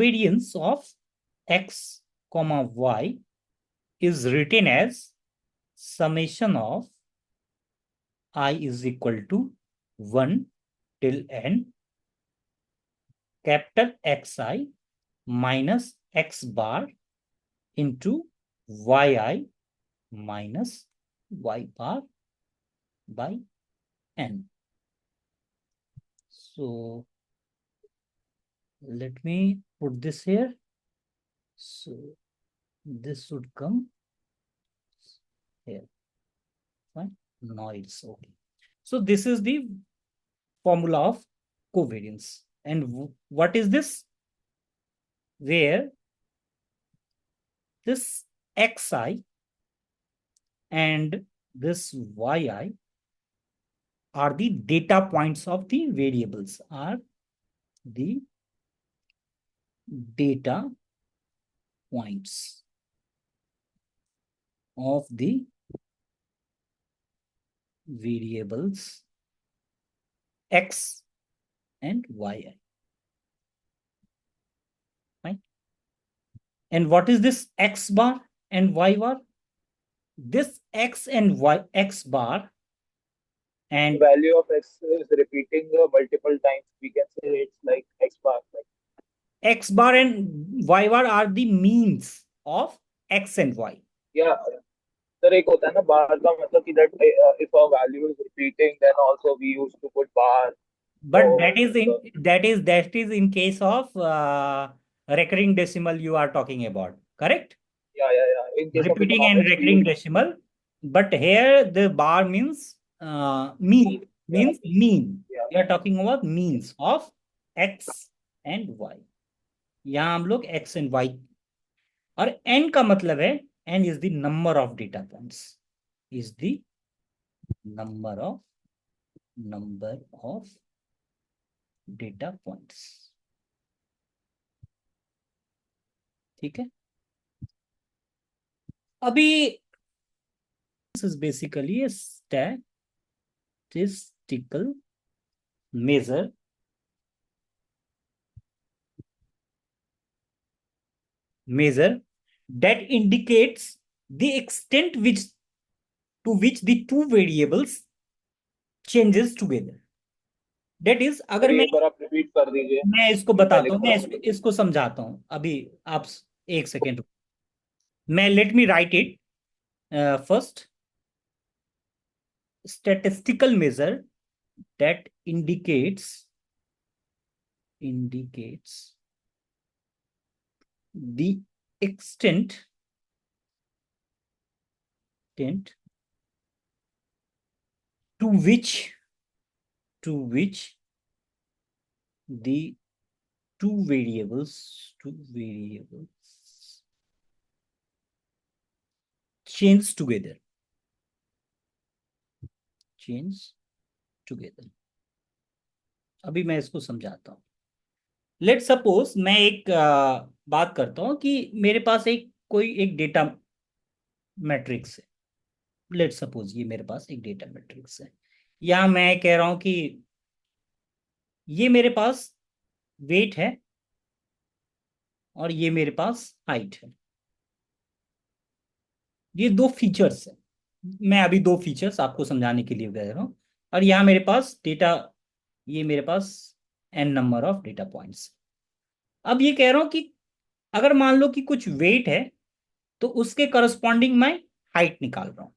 Variance of x comma y is written as summation of I is equal to 1 till n capital Xi minus x bar into yi minus y bar by n. So let me put this here. So this should come here. Fine. Noise. Okay. So this is the formula of covariance. And what is this? Where this xi and this yi are the data points of the variables, are the data points of the variables x and yi. Right? And what is this x bar and y bar? This x and y, x bar and value of x is repeating multiple times. We can say it's like x bar. Like, x bar and y bar are the means of x and y. yeah, sir एक होता है ना बार का मतलब कि that if a value is repeating then also we used to put bar. But that is in case of recurring decimal you are talking about, correct? Yeah. In case of Repeating and economics we recurring use. decimal. But here the bar means mean, Yeah, means mean. yeah. We are talking about means of x and y. यहाँ हम लोग x and y और n का मतलब है n is the number of data points, is the number of data points. ठीक है. अभी this is basically a statistical measure that indicates the extent to which the two variables changes together. That is, अगर sir ये मैं एक बार आप repeat कर दीजिए. मैं इसको मैं बताता लिख हूँ, रहा मैं हूँ. इसको समझाता हूँ अभी. आप एक सेकेंड, मैं let me right it first. Statistical measure that indicates the extent to which the two variables change together. अभी मैं इसको समझाता हूँ. लेट सपोज मैं एक बात करता हूँ कि मेरे पास कोई एक डेटा मैट्रिक्स है. लेट सपोज ये मेरे पास एक डेटा मैट्रिक्स है. या मैं कह रहा हूं कि ये मेरे पास वेट है और ये मेरे पास हाइट है. ये दो फीचर्स है. मैं अभी दो फीचर्स आपको समझाने के लिए कह रहा हूं. और यहाँ मेरे पास डेटा, ये मेरे पास n number of data points. अब ये कह रहा हूं कि अगर मान लो कि कुछ वेट है तो उसके करस्पॉन्डिंग मैं हाइट निकाल रहा हूं.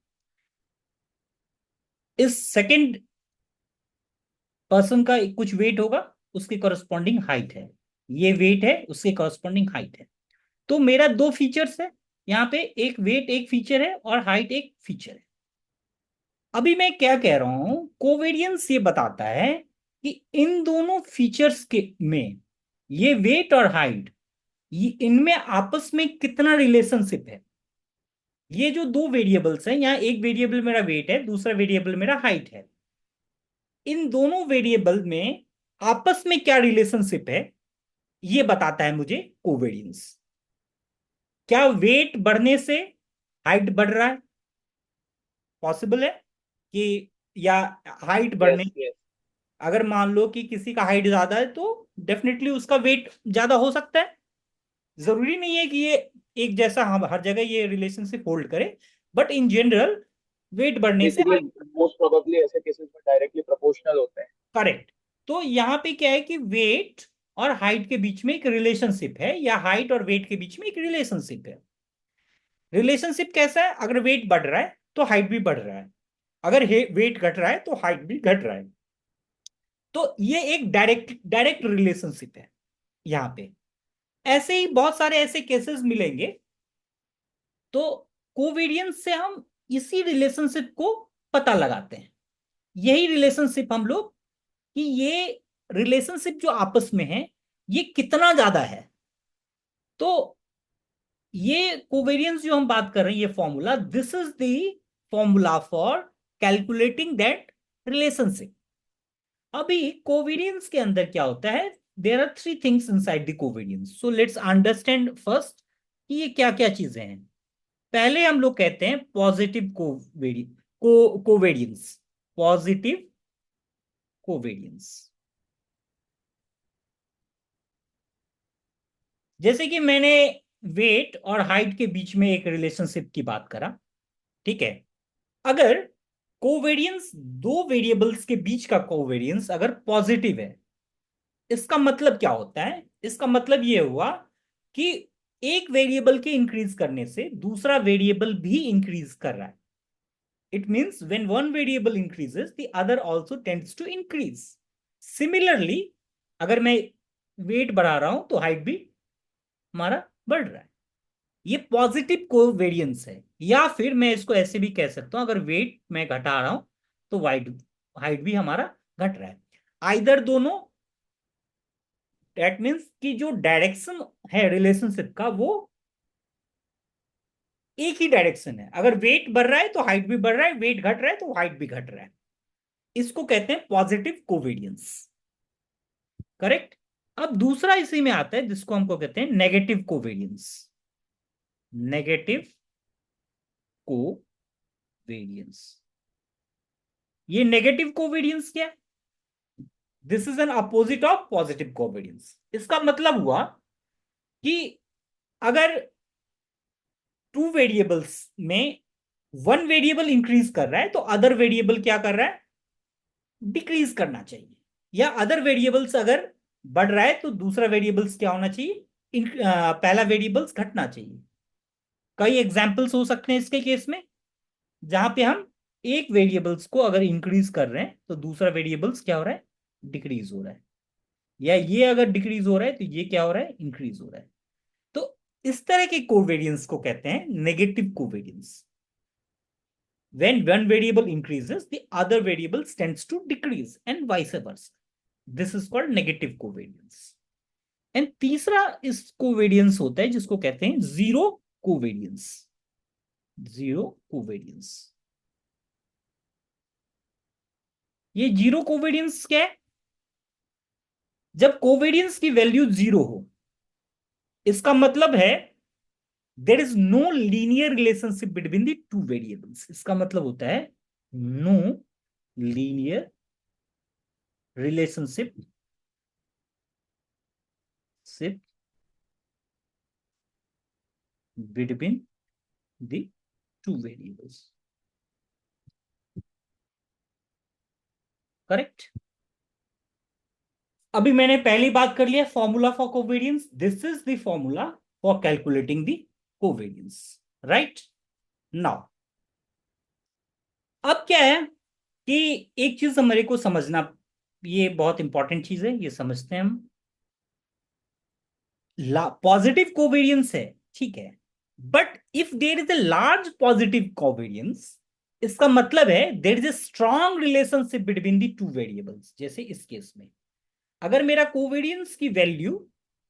इस सेकंड पर्सन का कुछ वेट होगा, उसके करस्पॉन्डिंग हाइट है. ये वेट है, उसके करस्पॉन्डिंग हाइट है. तो मेरा दो फीचर्स है यहाँ पे, एक वेट एक फीचर है और हाइट एक फीचर है. अभी मैं क्या कह रहा हूं, कोवेरियंस ये बताता है कि इन दोनों फीचर्स के में ये वेट और हाइट, ये इनमें आपस में कितना रिलेशनशिप है. ये जो दो वेरिएबल्स हैं, यहाँ एक वेरिएबल मेरा वेट है, दूसरा वेरिएबल मेरा हाइट है. इन दोनों वेरिएबल में आपस में क्या रिलेशनशिप है, ये बताता है मुझे कोवेरियंस. क्या वेट बढ़ने से हाइट बढ़ रहा है? पॉसिबल है कि, या हाइट बढ़ने, यस यस. अगर मान लो कि किसी का हाइट ज्यादा है तो डेफिनेटली उसका वेट ज्यादा हो सकता है. जरूरी नहीं है कि ये एक जैसा हम हर जगह ये रिलेशनशिप होल्ड करे, बट इन जनरल वेट बढ़ने से बेसिकली मोस्ट प्रोबेबली ऐसे केसेस में डायरेक्टली प्रोपोर्शनल होते हैं। करेक्ट। तो यहाँ पे क्या है कि वेट और हाइट के बीच में एक रिलेशनशिप है, या हाइट और वेट के बीच में एक रिलेशनशिप है। रिलेशनशिप कैसा है? अगर वेट बढ़ रहा है तो हाइट भी बढ़ रहा है, अगर वेट घट रहा है तो हाइट भी घट रहा है। तो ये एक डायरेक्ट डायरेक्ट रिलेशनशिप है यहाँ पे। ऐसे ही बहुत सारे ऐसे केसेस मिलेंगे। तो कोवेरियंस से हम इसी रिलेशनशिप को पता लगाते हैं। यही रिलेशनशिप हम लोग, कि ये रिलेशनशिप जो आपस में है ये कितना ज्यादा है। तो ये कोवेरियंस जो हम बात कर रहे हैं, ये formula, this is the formula for calculating that relationship. अभी कोवेरियंस के अंदर क्या होता है? There are three things inside the covariance, so let's understand first कि ये क्या क्या चीजें हैं। पहले हम लोग कहते हैं पॉजिटिव कोवेरियंस। पॉजिटिव कोवेरियंस, जैसे कि मैंने वेट और हाइट के बीच में एक रिलेशनशिप की बात करा, ठीक है। अगर कोवेरियंस, दो वेरिएबल्स के बीच का कोवेरियंस अगर पॉजिटिव है, इसका मतलब क्या होता है? इसका मतलब ये हुआ कि एक वेरिएबल के इंक्रीज करने से दूसरा वेरिएबल भी इंक्रीज कर रहा है। It means when one variable increases the other also tends to increase. Similarly, अगर मैं वेट बढ़ा रहा हूं तो हाइट भी हमारा बढ़ रहा है। ये पॉजिटिव कोवेरियंस है। या फिर मैं इसको ऐसे भी कह सकता हूं, अगर वेट मैं घटा रहा हूं तो वाइट हाइट भी हमारा घट रहा है। आइदर दोनों, दैट मीन्स कि जो डायरेक्शन है रिलेशनशिप का वो एक ही डायरेक्शन है। अगर वेट बढ़ रहा है तो हाइट भी बढ़ रहा है, वेट घट रहा है तो हाइट भी घट रहा है। इसको कहते हैं पॉजिटिव कोवेरियंस। करेक्ट। अब दूसरा इसी में आता है जिसको हमको कहते हैं नेगेटिव कोवेरियंस। नेगेटिव कोवेरियंस, ये नेगेटिव कोवेरियंस क्या है? This is an opposite of positive covariance. इसका मतलब हुआ कि अगर टू वेरिएबल्स में वन वेरिएबल इंक्रीज कर रहा है तो अदर वेरिएबल क्या कर रहा है? डिक्रीज करना चाहिए। या अदर वेरिएबल्स अगर बढ़ रहा है तो दूसरा वेरिएबल्स क्या होना चाहिए? पहला वेरिएबल्स घटना चाहिए। कई एग्जाम्पल्स हो सकते हैं इसके केस में, जहां पे हम एक वेरिएबल्स को अगर इंक्रीज कर रहे हैं तो दूसरा वेरिएबल्स क्या हो रहा है? डिक्रीज हो रहा है। या ये अगर डिक्रीज हो रहा है तो ये क्या हो रहा है? इंक्रीज हो रहा है। तो इस तरह के कोवेरियंस को कहते हैं negative covariance. When one variable increases, the other variable tends to decrease and vice versa. This is called negative covariance. And तीसरा इस कोवेरियंस होता है जिसको कहते हैं जीरो कोवेरियंस। जीरो कोवेरियंस, ये जीरो कोवेरियंस क्या है? जब कोवेरियंस की वैल्यू जीरो हो, इसका मतलब है there is no linear relationship between the two variables. इसका मतलब होता है no linear relationship ship between the two variables. Correct. अभी मैंने पहली बात कर लिया formula for covariance. This is the formula for calculating the covariance. Right now, अब क्या है कि एक चीज हमारे को समझना, ये बहुत इंपॉर्टेंट चीज है, ये समझते हैं हम। पॉजिटिव कोवेरियंस है, ठीक है, but if there is a large positive covariance, इसका मतलब है there is a strong relationship between the two variables. जैसे इस केस में अगर मेरा कोवेरियंस की वैल्यू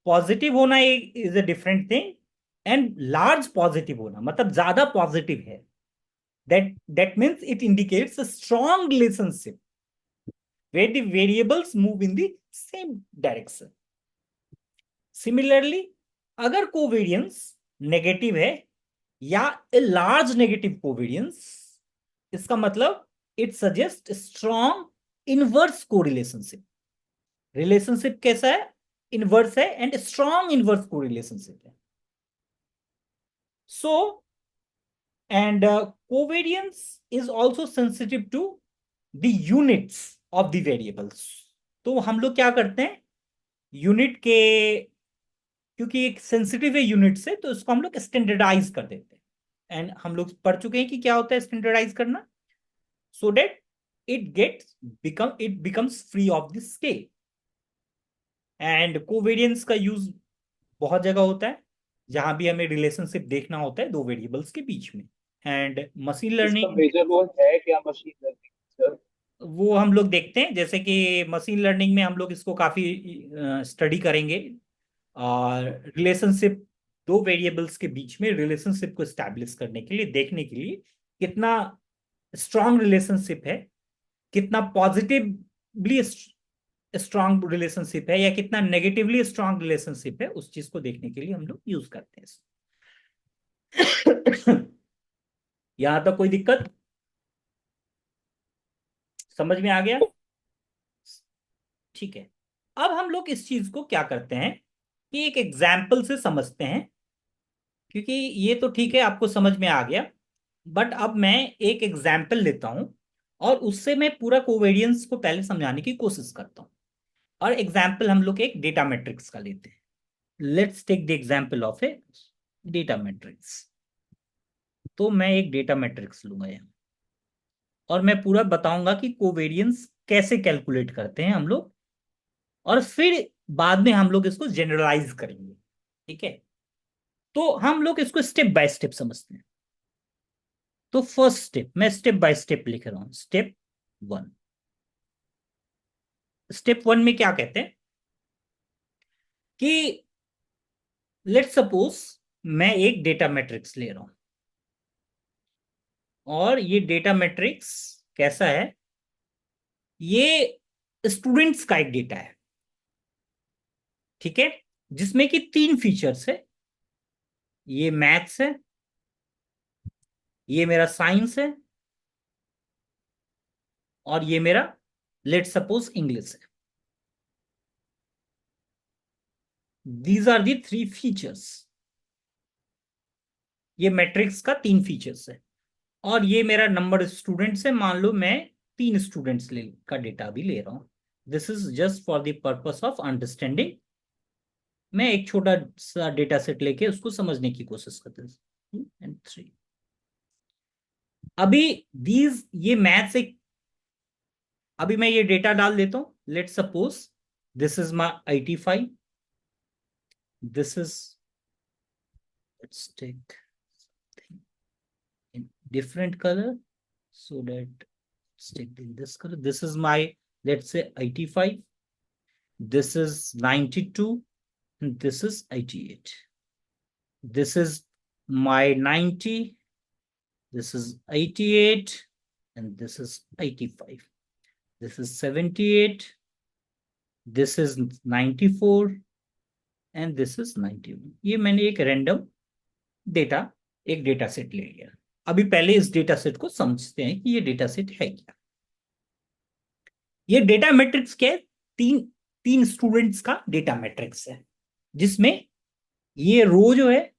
पॉजिटिव होना is a different thing, and large positive होना मतलब ज्यादा पॉजिटिव है, that means it indicates a strong relationship where the variables move in the same direction. Similarly, अगर कोवेरियंस नेगेटिव है या ए लार्ज नेगेटिव कोवेरियंस, इसका मतलब it suggest strong inverse correlationship. Relationship कैसा है? इनवर्स है एंड स्ट्रॉन्ग इनवर्स को relationship है. So and covariance is also sensitive to the units of the variables. तो हम लोग क्या करते हैं, यूनिट के, क्योंकि एक सेंसिटिव है यूनिट से, तो इसको हम लोग स्टैंडर्डाइज कर देते हैं. एंड हम लोग पढ़ चुके हैं कि क्या होता है स्टैंडर्डाइज करना. So that it becomes free of the scale. And covariance का यूज बहुत जगह होता है जहां भी हमें रिलेशनशिप देखना होता है दो वेरिएबल्स के बीच में. एंड मशीन इसका लर्निंग, मेजर रोल है क्या मशीन लर्निंग सर? वो हम लोग देखते हैं. जैसे कि मशीन लर्निंग में हम लोग इसको काफी स्टडी करेंगे. और रिलेशनशिप, दो वेरिएबल्स के बीच में रिलेशनशिप को स्टैब्लिश करने के लिए, देखने के लिए कितना स्ट्रांग रिलेशनशिप है, कितना पॉजिटिवली स्ट्रांग रिलेशनशिप है, या कितना नेगेटिवली स्ट्रांग रिलेशनशिप है, उस चीज को देखने के लिए हम लोग यूज करते हैं. यहां तक कोई दिक्कत समझ में आ गया? ठीक है. अब हम लोग इस चीज को क्या करते हैं कि एक एग्जाम्पल से समझते हैं. क्योंकि ये तो ठीक है, आपको समझ में आ गया, बट अब मैं एक एग्जाम्पल लेता हूं और उससे मैं पूरा कोवेरियंस को पहले समझाने की कोशिश करता हूं. और एग्जाम्पल हम लोग एक डेटा मैट्रिक्स का लेते हैं. Let's take the example of a data matrix. तो मैं एक डेटा मैट्रिक्स लूंगा यहाँ और मैं पूरा बताऊंगा कि कोवेरियंस कैसे कैलकुलेट करते हैं हम लोग, और फिर बाद में हम लोग इसको जनरलाइज करेंगे. ठीक है, तो हम लोग इसको स्टेप बाय स्टेप समझते हैं. तो फर्स्ट स्टेप, मैं स्टेप बाय स्टेप लिख रहा हूं. Step one. स्टेप वन में क्या कहते हैं कि लेट सपोज मैं एक डेटा मैट्रिक्स ले रहा हूं, और ये डेटा मैट्रिक्स कैसा है, ये स्टूडेंट्स का एक डेटा है. ठीक है, जिसमें कि तीन फीचर्स है. ये मैथ्स है, ये मेरा साइंस है, और ये मेरा लेट सपोज इंग्लिश है. These are the three features. ये मैट्रिक्स का तीन फीचर्स है. और ये मेरा नंबर स्टूडेंट्स है. मान लो मैं तीन स्टूडेंट्स का डेटा भी ले रहा हूं. This is just for the purpose of understanding. मैं एक छोटा सा डेटा सेट लेके उसको समझने की कोशिश करते हैं. And three. अभी दीज ये मैथ्स एक, अभी मैं ये डेटा डाल देता हूं. Let suppose this is my 85. This is, let's take in different color, so that stick in this color. This is my, let's say 85. This is 92. And this is 88. This is my 90. This is 88. And this is 85. This is 78. This is 94. And this is 91. ये मैंने एक random data, एक data set ले लिया. अभी पहले इस data set को समझते हैं कि ये डेटा सेट है क्या. ये डेटा मैट्रिक्स क्या है, तीन तीन स्टूडेंट्स का डेटा मैट्रिक्स है, जिसमें ये रो जो है,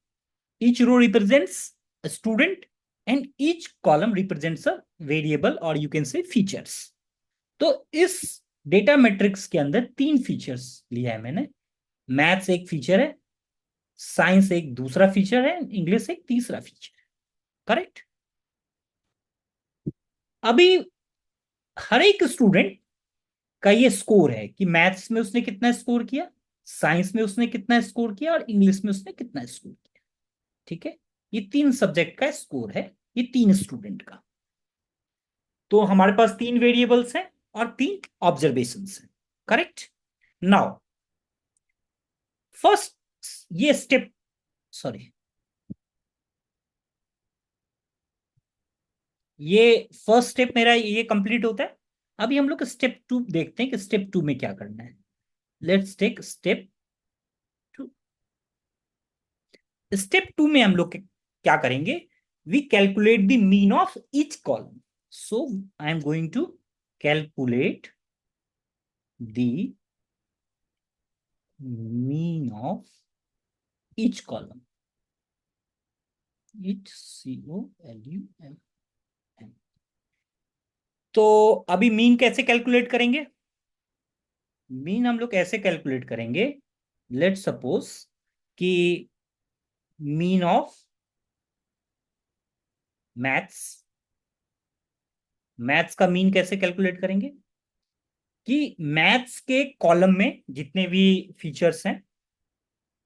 each row represents a student and each column represents a variable, और यू कैन से फीचर्स. तो इस डेटा मैट्रिक्स के अंदर तीन फीचर्स लिया है मैंने. मैथ्स एक फीचर है, साइंस एक दूसरा फीचर है, इंग्लिश एक तीसरा फीचर है. करेक्ट. अभी हर एक स्टूडेंट का ये स्कोर है कि मैथ्स में उसने कितना स्कोर किया, साइंस में उसने कितना स्कोर किया, और इंग्लिश में उसने कितना स्कोर किया. ठीक है, ये तीन सब्जेक्ट का स्कोर है, ये तीन स्टूडेंट का. तो हमारे पास तीन वेरिएबल्स हैं और तीन ऑब्जर्वेशंस हैं. करेक्ट. नाउ फर्स्ट, ये स्टेप, सॉरी, ये फर्स्ट स्टेप मेरा ये कंप्लीट होता है. अभी हम लोग स्टेप टू देखते हैं कि स्टेप टू में क्या करना है. Let's take step two. Step two में हम लोग क्या करेंगे, we calculate the mean of each column. So I am going to calculate the mean of each column, each, COLUM। तो अभी मीन कैसे कैलकुलेट करेंगे? मीन हम लोग ऐसे कैलकुलेट करेंगे, लेट सपोज कि मीन ऑफ मैथ्स, मैथ्स का मीन कैसे कैलकुलेट करेंगे कि मैथ्स के कॉलम में जितने भी फीचर्स हैं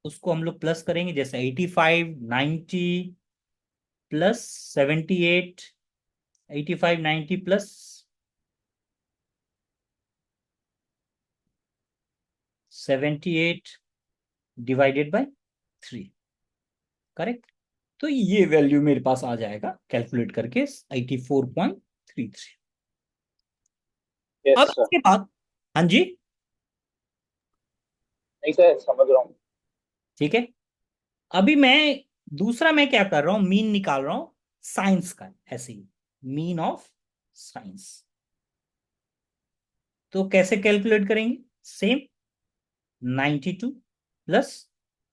उसको हम लोग प्लस करेंगे, जैसे 85, 90 plus 78, 85, 90 plus 78 divided by 3, correct. तो ये वैल्यू मेरे पास आ जाएगा कैलकुलेट करके 84.33। अब यस सर। इसके बाद, हाँ जी, नहीं सर, समझ रहा हूँ। ठीक है। अभी दूसरा मैं क्या कर रहा हूं, मीन निकाल रहा हूं साइंस का, ऐसे ही मीन ऑफ साइंस। तो कैसे कैलकुलेट करेंगे? सेम, 92 प्लस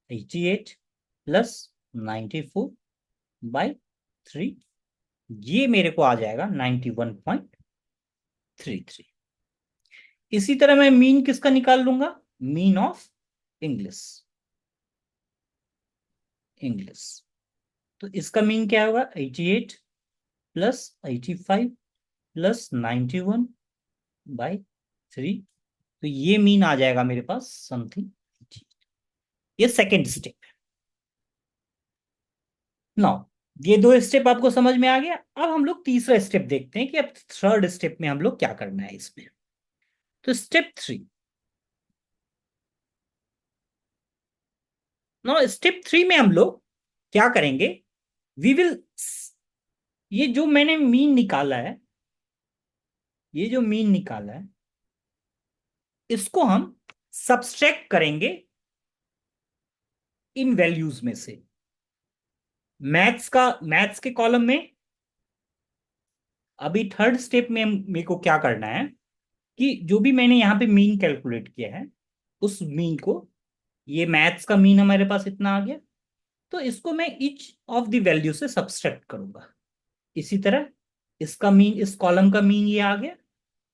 88 प्लस 94/3, ये मेरे को आ जाएगा 91.33। इसी तरह मैं मीन किसका निकाल लूंगा? Mean of English, English. तो इसका मीन क्या होगा? 88 प्लस 85 प्लस 91/3। तो ये मीन आ जाएगा मेरे पास समथिंग। ये सेकेंड स्टेप है। नाउ ये दो स्टेप आपको समझ में आ गया। अब हम लोग तीसरा स्टेप देखते हैं कि अब थर्ड स्टेप में हम लोग क्या करना है इसमें। तो स्टेप 3, नाउ स्टेप 3 में हम लोग क्या करेंगे? वी विल, ये जो मैंने मीन निकाला है, ये जो मीन निकाला है इसको हम सब्सट्रैक्ट करेंगे इन वैल्यूज में से। मैथ्स के कॉलम में अभी थर्ड स्टेप में मेरे को क्या करना है कि जो भी मैंने यहाँ पे मीन कैलकुलेट किया है उस मीन को, ये मैथ्स का मीन हमारे पास इतना आ गया, तो इसको मैं ईच ऑफ द वैल्यू से सब्सट्रैक्ट करूंगा। इसी तरह इसका मीन, इस कॉलम का मीन ये आ गया,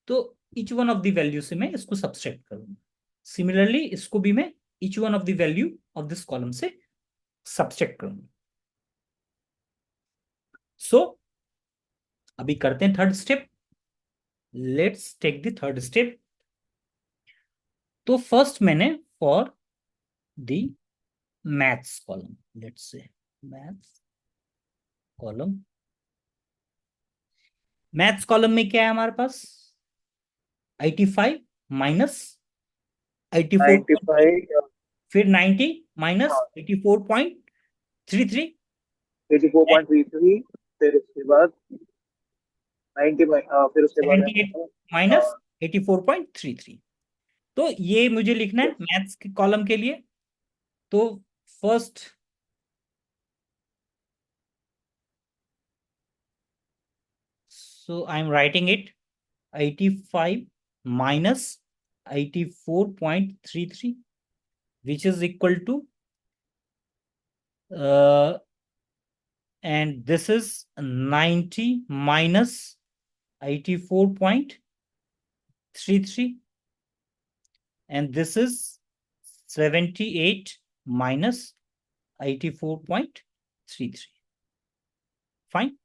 तो each one of the value से मैं इसको सब्सट्रैक्ट करूंगा। सिमिलरली इसको भी मैं each one of the value of this column से सब्सट्रैक्ट करूंगा। सो अभी करते हैं third step. Let's take the third step. तो फर्स्ट मैंने for the maths column, let's say maths column, maths column में क्या है हमारे पास? 85 माइनस 84, 95। फिर 90 माइनस हाँ। 84.33, 84.33। फिर उसके बाद 90, फिर उसके बाद है 78 हमारा माइनस 84.33। तो ये मुझे लिखना है yes। मैथ्स के कॉलम के लिए। तो first, so I am writing it, 85 minus 84.33, which is equal to uh, and this is 90 minus 84.33, and this is 78 minus 84.33. Fine.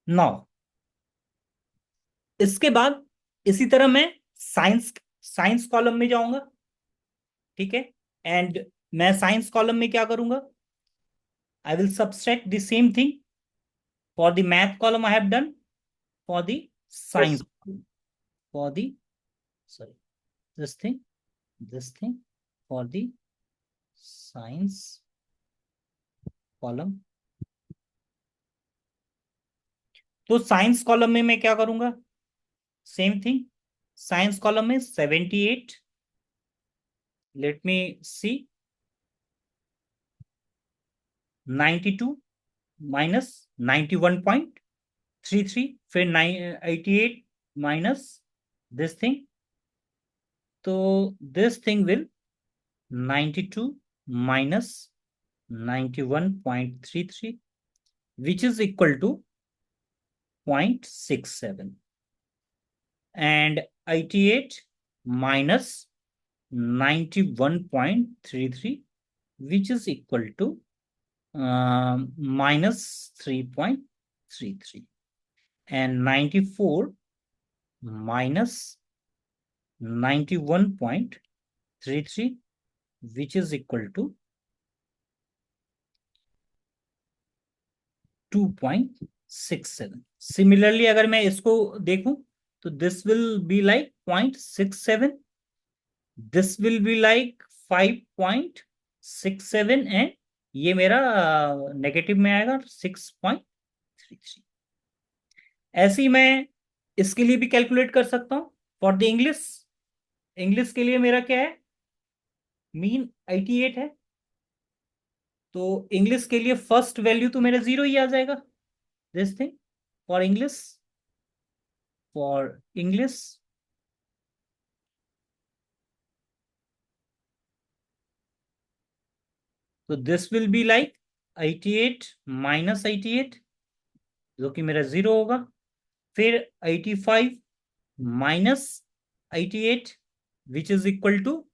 Now इसके बाद इसी तरह मैं साइंस साइंस कॉलम में जाऊंगा, ठीक है। एंड मैं साइंस कॉलम में क्या करूंगा? I will subtract the same thing for the math column I have done, for the yes. science column, for the, sorry, this thing, this thing, for the science column। तो science column में मैं क्या करूंगा? Same thing, science column में 78, let me सी, 92 minus 91.33, फिर 88 minus this thing, तो this thing will 92 minus 91.33 which is equal to 0.67, and 88 minus 91.33 which is equal to minus 3.33, and 94 minus 91.33 which is equal to 2.67. Similarly अगर मैं इसको देखूं तो this will be like 0.67, this will be like 5.67, and ये मेरा negative में आएगा 6.33। ऐसे ही मैं इसके लिए भी कैलकुलेट कर सकता हूं फॉर द इंग्लिश। इंग्लिश के लिए मेरा क्या है, मीन 88 है, तो इंग्लिश के लिए फर्स्ट वैल्यू तो मेरा 0 ही आ जाएगा। दिस थिंग फॉर इंग्लिश, तो this will be like 88 minus 88 जो कि मेरा 0 होगा, फिर 85 minus 88 which is equal to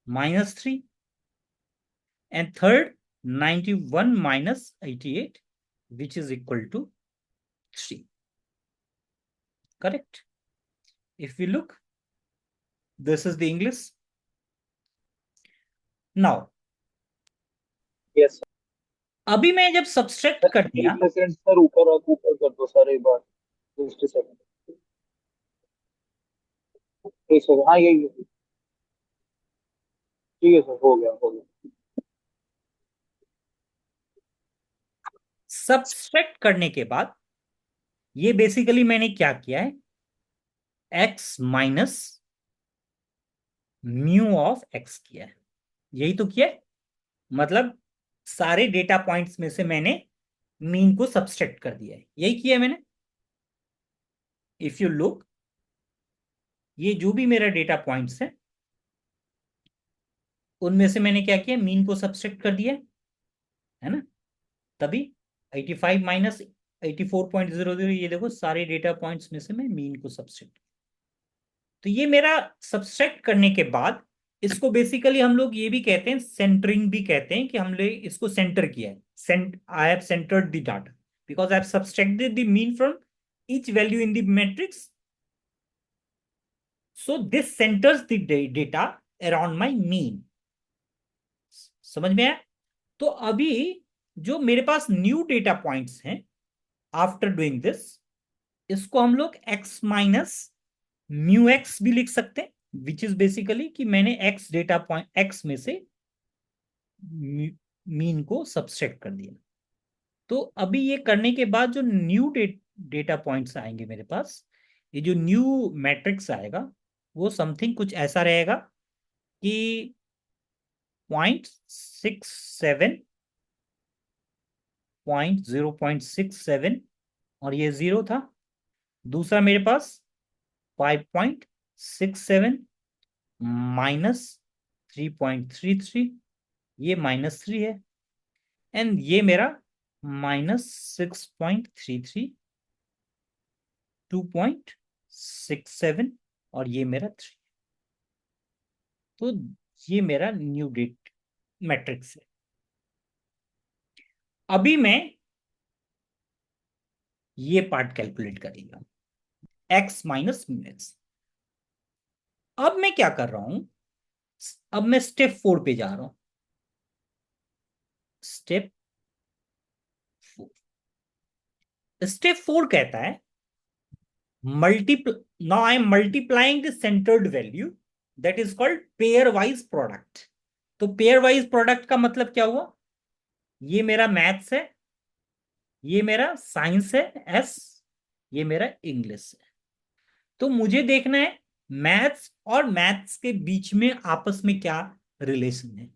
-3, and third 91 minus 88 which is equal to 3. Correct? If we look, this is the English. Now, yes अभी मैं जब subtract कर दिया, 3% सर, ऊपर कर दो सर एक बार, 60 सेकंड, एक सेकंड, हाँ यही है। ठीक है सर, हो गया। सब्सट्रैक्ट करने के बाद ये बेसिकली मैंने क्या किया है, x minus mu of x किया है, यही तो किया है। मतलब सारे डेटा पॉइंट्स में से मैंने मीन को सब्सट्रैक्ट कर दिया है, यही किया है मैंने। इफ यू लुक, ये जो भी मेरा डेटा पॉइंट्स है उनमें से मैंने क्या किया, मीन को सब्सट्रैक्ट कर दिया है ना। तभी 85 माइनस 84.00, ये देखो सारे डेटा पॉइंट्स में से मैं मीन को सब्सट्रैक्ट, तो ये मेरा सब्सट्रैक्ट करने के बाद इसको बेसिकली हम लोग ये भी कहते हैं, सेंटरिंग भी कहते हैं, कि हमने इसको सेंटर किया है। I have centred the data because I have subtracted the mean from each value in the matrix, so this centres the data around my mean. समझ में आया? तो अभी जो मेरे पास न्यू डेटा पॉइंट्स हैं आफ्टर डूइंग दिस, इसको हम लोग x माइनस म्यू एक्स भी लिख सकते हैं, विच इज बेसिकली कि मैंने x डेटा पॉइंट x में से मीन को सब्सट्रैक्ट कर दिया। तो अभी ये करने के बाद जो न्यू डेटा पॉइंट्स आएंगे मेरे पास, ये जो न्यू मैट्रिक्स आएगा वो समथिंग कुछ ऐसा रहेगा कि 0.67, 0.67, और ये 0 था। दूसरा मेरे पास 5.67 माइनस 3.33, ये -3 है, एंड ये मेरा -6.33, 2.67, और ये मेरा 3। तो ये मेरा न्यू डेट मैट्रिक्स है। अभी मैं ये पार्ट कैलकुलेट करेगा, x माइनस म्यू एक्स। अब मैं क्या कर रहा हूं, अब मैं स्टेप 4 पे जा रहा हूं। स्टेप 4, स्टेप 4 कहता है now I am multiplying the centered value, that is called pair wise product। तो पेयर वाइज प्रोडक्ट का मतलब क्या हुआ, ये मेरा मैथ्स है, ये मेरा साइंस है S, ये मेरा इंग्लिश है। तो मुझे देखना है मैथ्स और मैथ्स के बीच में आपस में क्या रिलेशन है।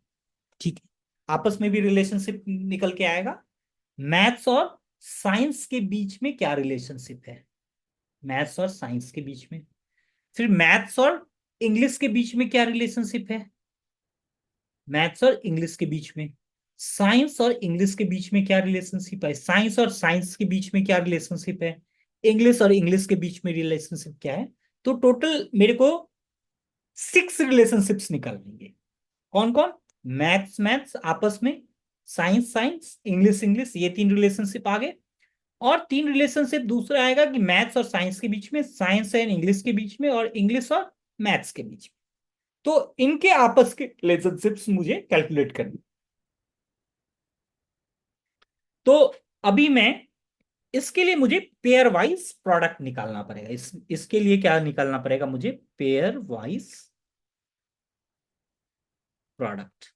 ठीक है, आपस में भी रिलेशनशिप निकल के आएगा। मैथ्स और साइंस के बीच में क्या रिलेशनशिप है, मैथ्स और साइंस के बीच में, फिर मैथ्स और इंग्लिश के बीच में क्या रिलेशनशिप है? मैथ्स और इंग्लिश के बीच में। साइंस और इंग्लिश के बीच में क्या रिलेशनशिप है? साइंस और साइंस के बीच में क्या रिलेशनशिप है? इंग्लिश और इंग्लिश के बीच में रिलेशनशिप क्या है? तो टोटल मेरे को 6 रिलेशनशिप्स निकालेंगे। कौन कौन? मैथ्स मैथ्स आपस में, साइंस साइंस, इंग्लिश इंग्लिश, ये 3 रिलेशनशिप आ गए। और 3 रिलेशनशिप दूसरा आएगा कि मैथ्स और साइंस के बीच में, साइंस एंड इंग्लिश के बीच में, और इंग्लिश और मैथ्स के बीच में। तो इनके आपस के रिलेशनशिप्स मुझे कैलकुलेट करनी। तो अभी मैं इसके लिए मुझे पेयर वाइज प्रोडक्ट निकालना पड़ेगा। इसके लिए क्या निकालना पड़ेगा मुझे? Pair wise product.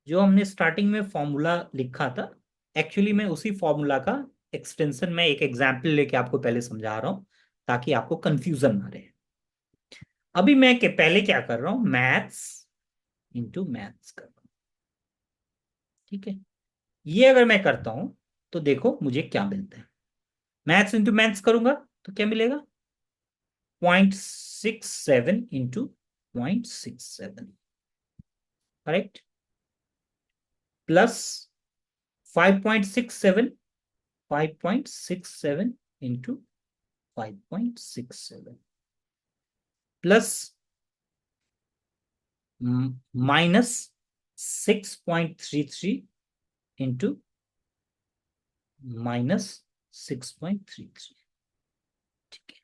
जो हमने स्टार्टिंग में फॉर्मूला लिखा था, एक्चुअली मैं उसी फॉर्मूला का एक्सटेंशन में एक एग्जाम्पल लेके आपको पहले समझा रहा हूं, ताकि आपको कंफ्यूजन ना रहे। अभी मैं पहले क्या कर रहा हूं? मैथ्स इंटू मैथ्स कर रहा हूं। ठीक है, ये अगर मैं करता हूं तो देखो मुझे क्या मिलता है। मैथ्स इंटू मैथ्स करूंगा तो क्या मिलेगा? 0.67 into 0.67, correct. Plus 5.67, 5.67 into 5.67, plus minus 6.33 into -6.33। ठीक है,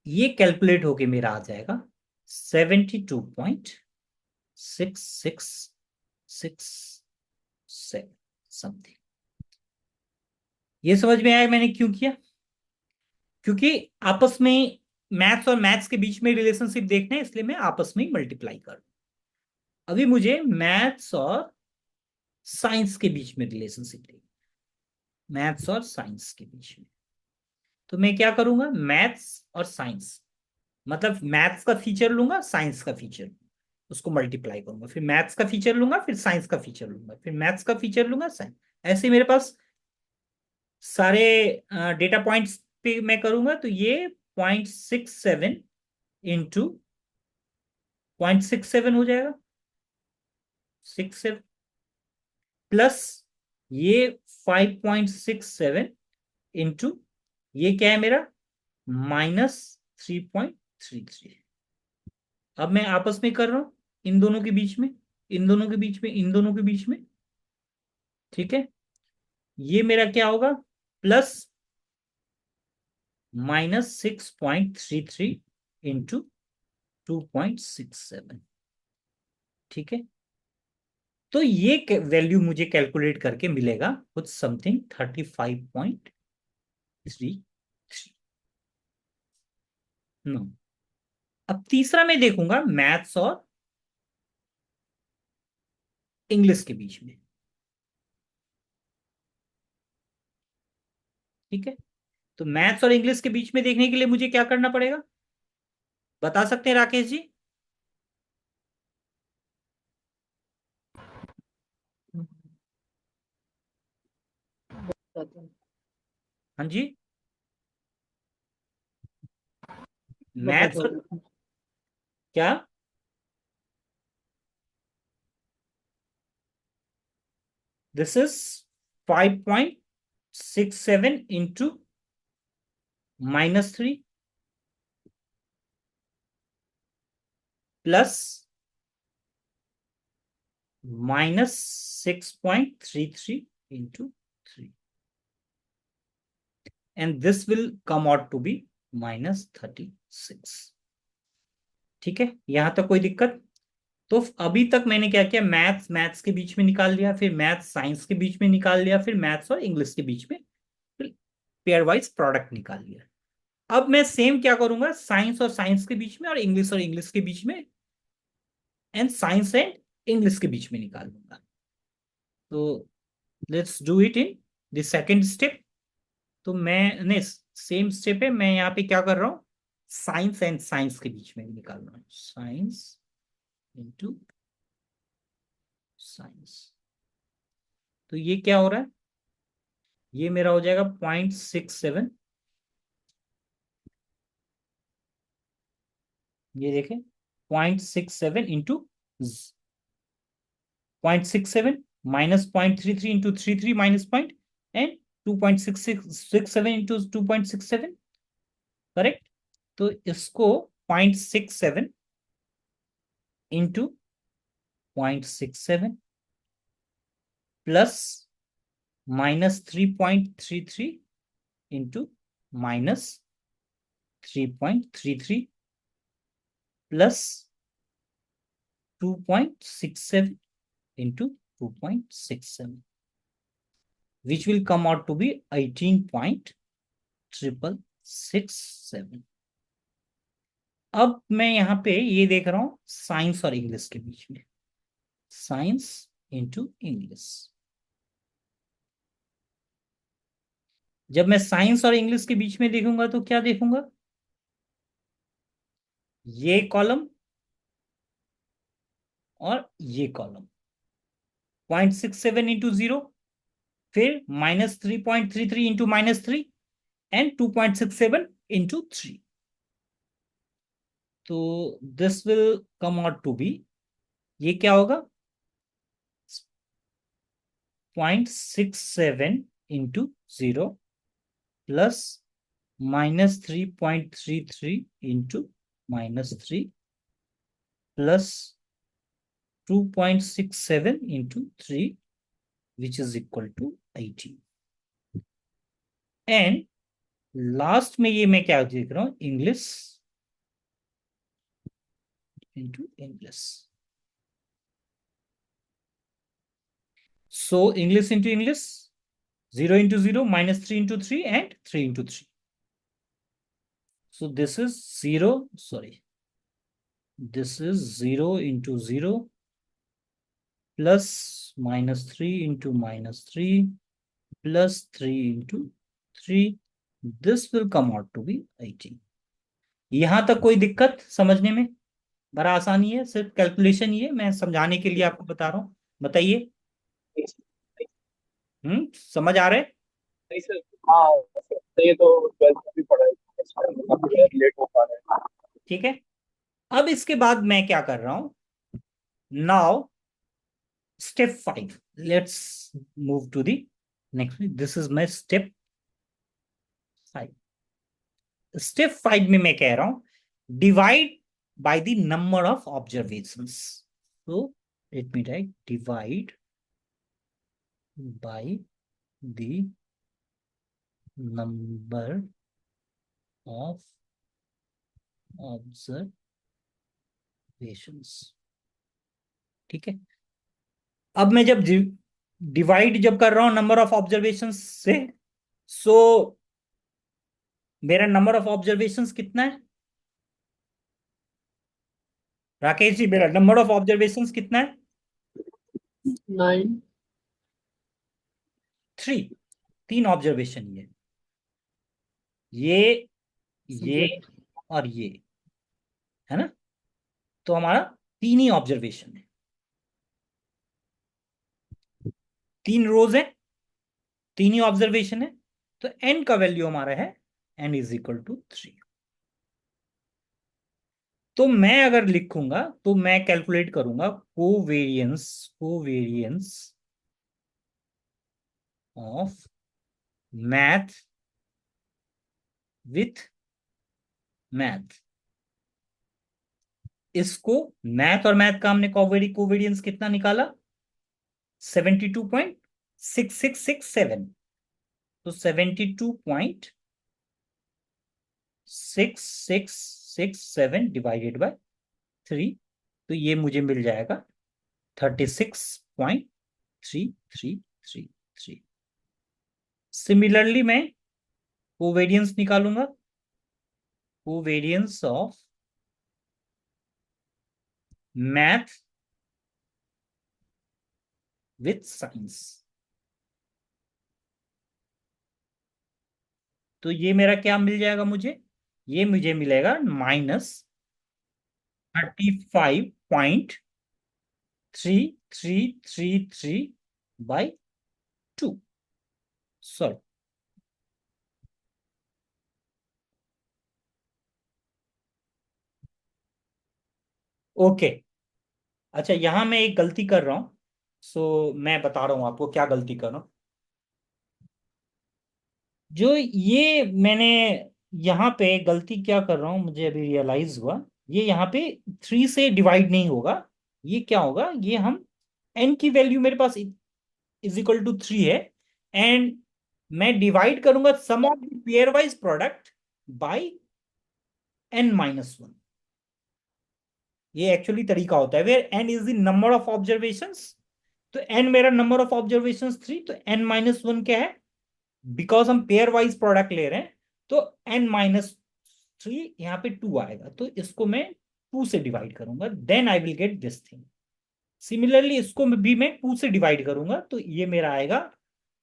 ये कैलकुलेट होके मेरा आ जाएगा 72.6667 समथिंग। ये समझ में आया मैंने क्यों किया? क्योंकि आपस में मैथ्स और मैथ्स के बीच में रिलेशनशिप देखना है, इसलिए मैं आपस में ही मल्टीप्लाई कर। अभी मुझे मैथ्स और साइंस के बीच में रिलेशनशिप देखना, मैथ्स और साइंस के बीच में। तो मैं क्या करूंगा? मैथ्स और साइंस, मतलब मैथ्स का फीचर लूंगा, साइंस का फीचर, उसको मल्टीप्लाई करूंगा, फिर मैथ्स का फीचर लूंगा, फिर साइंस का फीचर लूंगा, फिर मैथ्स का फीचर लूंगा, साइंस। ऐसे मेरे पास सारे डेटा पॉइंट्स पे मैं करूंगा। तो ये 0.67 इंटू 0.67 हो जाएगा, 67, प्लस ये 5.67 इंटू ये क्या है मेरा? -3.33। अब मैं आपस में कर रहा हूं, इन दोनों के बीच में, इन दोनों के बीच में, इन दोनों के बीच में। ठीक है, ये मेरा क्या होगा? Plus -6.33 into 2.67। ठीक है, तो ये वैल्यू मुझे कैलकुलेट करके मिलेगा कुछ समथिंग 35.33। नो, अब तीसरा मैं देखूंगा मैथ्स और इंग्लिश के बीच में। ठीक है, तो मैथ्स और इंग्लिश के बीच में देखने के लिए मुझे क्या करना पड़ेगा? बता सकते हैं राकेश जी? हाँ जी। मैथ्स और क्या? This is 5.67 into -3 plus -6.33 into 3, and this will come out to be -36। ठीक है, यहां तक कोई दिक्कत? तो अभी तक मैंने क्या किया? मैथ्स मैथ्स के बीच में निकाल लिया, फिर मैथ्स साइंस के बीच में निकाल लिया, फिर मैथ्स और इंग्लिश के बीच में पेयर वाइज प्रोडक्ट निकाल लिया। अब मैं सेम क्या करूंगा? साइंस और साइंस के बीच में, और इंग्लिश के बीच में, एंड साइंस एंड इंग्लिश के बीच में निकाल लूंगा। तो let's do it in the second step. तो मैंने सेम स्टेप है, मैं यहाँ पे क्या कर रहा हूँ? साइंस एंड साइंस के बीच में निकाल रहा हूँ, साइंस इंटू साइंस। तो ये क्या हो रहा है? ये मेरा हो जाएगा 0.67 ये देखें 0.67 into 0.67 minus 0.33 into 33 minus point and 2.67 into 2.67, correct. तो इसको 0.67 into 0.67 plus minus 3.33 into minus 3.33 plus 2.67 into 2.67, which will come out to be 18.667. अब मैं यहां पे ये देख रहा हूं साइंस और इंग्लिश के बीच में, साइंस इंटू इंग्लिश। जब मैं साइंस और इंग्लिश के बीच में देखूंगा तो क्या देखूंगा, ये कॉलम और ये कॉलम, 0.67 इंटू 0, फिर minus 3.33 into minus 3 and 2.67 into 3। तो this will come out to be, ये क्या होगा 0.67 into 0 plus minus 3.33 into minus 3 plus 2.67 into 3 which is equal to 18। And last में ये मैं क्या देख रहा हूं, English into English. So English into English, 0 into 0, minus 3 into 3, and 3 into 3. So this is 0, sorry. This is 0 into 0 plus minus 3 into minus 3 plus 3 into 3. This will come out to be 18. यहां तक कोई दिक्कत समझने में? बड़ा आसानी है, सिर्फ कैलकुलेशन ही है, मैं समझाने के लिए आपको बता रहा हूं। बताइए, समझ आ रहे हैं? नहीं सर। हाँ सर, तो ये तो 12th में भी पढ़ा है, इसमें ठीक, रिलेट हो पा रहा है। ठीक है। अब इसके बाद मैं क्या कर रहा हूं, now step 5, let's move to the next. This is my step 5. Step 5 में मैं कह रहा हूं divide by the number of observations. So let me write divide by the number of observations. ठीक है। अब मैं जब डिवाइड जब कर रहा हूं नंबर ऑफ ऑब्जर्वेशन से, सो मेरा नंबर ऑफ ऑब्जर्वेशंस कितना है राकेश जी, मेरा नंबर ऑफ ऑब्जर्वेशंस कितना है? 9। 3, 3 ऑब्जर्वेशन, ये और ये, है ना। तो हमारा 3 ही ऑब्जर्वेशन है, 3 रोज है, 3 ही ऑब्जर्वेशन है। तो एन का वैल्यू हमारा है एन इज इक्वल टू 3। तो मैं अगर लिखूंगा तो मैं कैलकुलेट करूंगा covariance of math with math. इसको मैथ और मैथ का हमने कोवेरियंस कितना निकाला, 72.6667। तो 72.6667 डिवाइडेड बाय 3, तो ये मुझे मिल जाएगा 36.3333। सिमिलरली मैं कोवेरियंस निकालूंगा, covariance of math with science. तो ये मेरा क्या मिल जाएगा मुझे, ये मुझे मिलेगा -35.3333/2। Sorry, okay. अच्छा, यहां मैं एक गलती कर रहा हूं। मैं बता रहा हूं आपको क्या गलती कर रहा हूं। जो ये मैंने यहाँ पे गलती क्या कर रहा हूँ, मुझे अभी रियलाइज हुआ। ये यहाँ पे 3 से डिवाइड नहीं होगा। ये क्या होगा, ये हम n की वैल्यू मेरे पास इज इक्वल टू 3 है, एंड मैं डिवाइड करूंगा sum of the pairwise product by n-1। ये एक्चुअली तरीका होता है where n is the number of observations. तो n मेरा नंबर ऑफ ऑब्जर्वेशंस 3, तो n-1 क्या है, बिकॉज हम पेयर वाइज प्रोडक्ट ले रहे हैं। तो n-3 यहाँ पे 2 आएगा, तो इसको मैं 2 से डिवाइड करूंगा, then I will get this thing. Similarly इसको भी मैं 2 से डिवाइड करूंगा, तो ये मेरा आएगा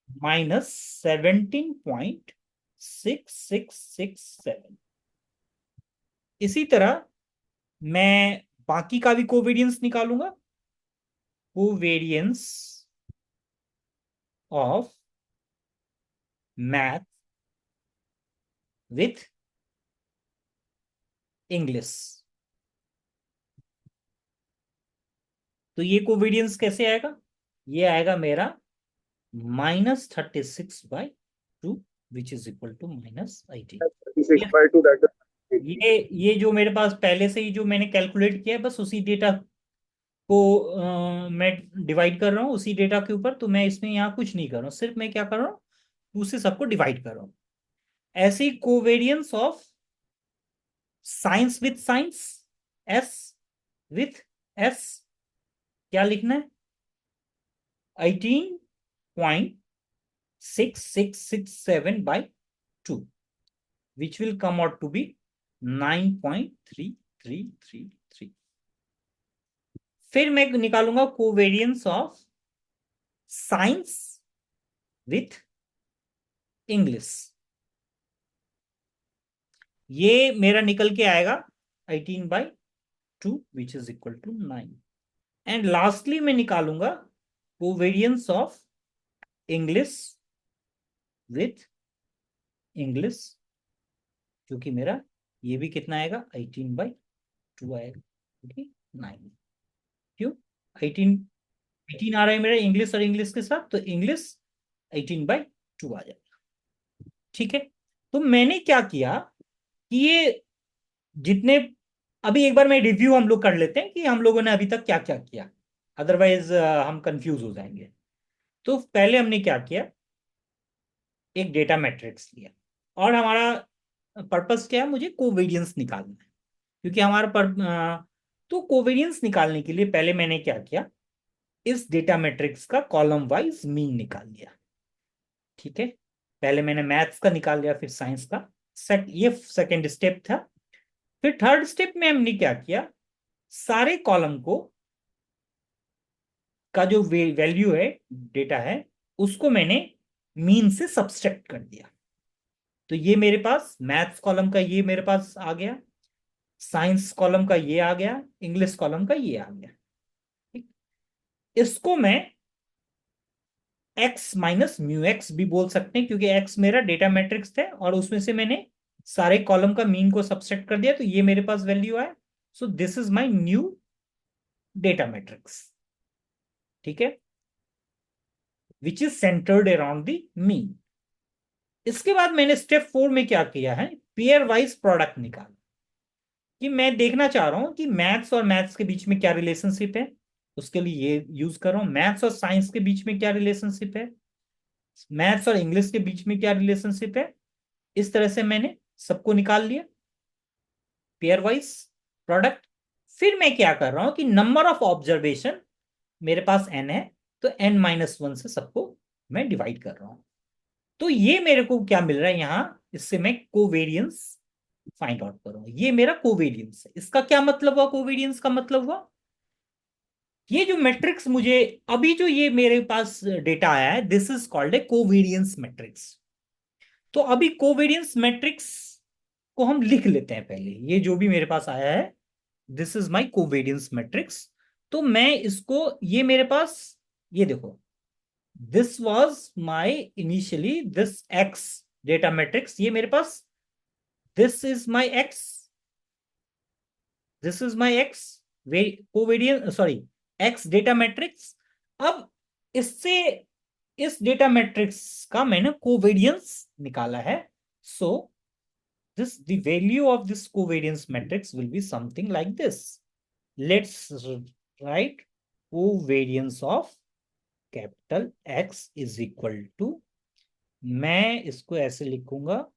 -17.6667। इसी तरह मैं बाकी का भी कोवेरियंस निकालूंगा। Covariance of math with English. तो ये कोवेरियंस कैसे आएगा, ये आएगा मेरा -36/2, which is equal to -18। 36/2, that is 18. ये जो मेरे पास पहले से ही जो मैंने कैलकुलेट किया है, बस उसी डेटा को मैं डिवाइड कर रहा हूँ उसी डेटा के ऊपर। तो मैं इसमें यहाँ कुछ नहीं कर रहा हूँ, सिर्फ मैं क्या कर रहा हूँ, 2 से सबको डिवाइड कर रहा हूँ। ऐसे ही covariance of science with science, S with S, क्या लिखना है, 18.6667/2, which will come out to be 9.3333। फिर मैं निकालूंगा covariance of science with English. ये मेरा निकल के आएगा 18/2, which is equal to 9। And lastly मैं निकालूंगा covariance of English with English, जो कि मेरा ये भी कितना आएगा, 18/2 आएगा, ओके 9। क्यों 18, 18 आ रहा है मेरा इंग्लिश और इंग्लिश के साथ, तो इंग्लिश 18/2 आ जाएगा। ठीक है। तो मैंने क्या किया कि ये जितने, अभी एक बार मैं रिव्यू हम लोग कर लेते हैं कि हम लोगों ने अभी तक क्या क्या किया, अदरवाइज हम कंफ्यूज हो जाएंगे। तो पहले हमने क्या किया, एक डेटा मैट्रिक्स लिया, और हमारा पर्पस क्या है, मुझे कोवेरियंस निकालना है। क्योंकि तो कोवेरियंस निकालने के लिए पहले मैंने क्या किया, इस डेटा मैट्रिक्स का कॉलम वाइज मीन निकाल लिया। ठीक है, पहले मैंने मैथ्स का निकाल लिया, फिर साइंस का। ये सेकेंड स्टेप था। फिर थर्ड स्टेप में हमने क्या किया, सारे कॉलम को का जो वैल्यू है, डेटा है, उसको मैंने मीन से सब्सट्रैक्ट कर दिया। तो ये मेरे पास मैथ्स कॉलम का ये मेरे पास आ गया, साइंस कॉलम का ये आ गया, इंग्लिश कॉलम का ये आ गया। ठीक? इसको मैं x माइनस म्यू एक्स भी बोल सकते हैं, क्योंकि x मेरा डेटा मैट्रिक्स है और उसमें से मैंने सारे कॉलम का मीन को सब्सट्रैक्ट कर दिया, तो ये मेरे पास वैल्यू आया। सो this is my new data matrix. ठीक है, which is centred around the mean. इसके बाद मैंने स्टेप 4 में क्या किया है, पेयर वाइज प्रोडक्ट निकाला। कि मैं देखना चाह रहा हूं कि मैथ्स और मैथ्स के बीच में क्या रिलेशनशिप है, उसके लिए ये यूज कर रहा हूं। मैथ्स और साइंस के बीच में क्या रिलेशनशिप है, मैथ्स और इंग्लिश के बीच में क्या रिलेशनशिप है, इस तरह से मैंने सबको निकाल लिया पेयर वाइज प्रोडक्ट। फिर मैं क्या कर रहा हूं कि नंबर ऑफ ऑब्जर्वेशन मेरे पास n है, तो n-1 से सबको मैं डिवाइड कर रहा हूं। तो ये मेरे को क्या मिल रहा है यहां, इससे मैं कोवेरियंस फाइंड आउट करूंगा। ये मेरा कोवेरियंस है। इसका क्या मतलब हुआ, कोवेरियंस का मतलब हुआ, ये जो मैट्रिक्स मुझे अभी जो ये मेरे पास डेटा आया है, this is called a covariance matrix. तो अभी कोवेरियंस मैट्रिक्स को हम लिख लेते हैं पहले। ये जो भी मेरे पास आया है, this is my covariance matrix. तो मैं इसको, ये मेरे पास, ये देखो, this was my initially this X data matrix, ये मेरे पास, this is my X, this is my X, covariance, sorry, X data matrix. अब इससे, इस डेटा मैट्रिक्स का मैंने कोवेरियंस निकाला है। सो this the value of this covariance matrix will be something like this. Let's write covariance of capital X is equal to, मैं इसको ऐसे लिखूंगा,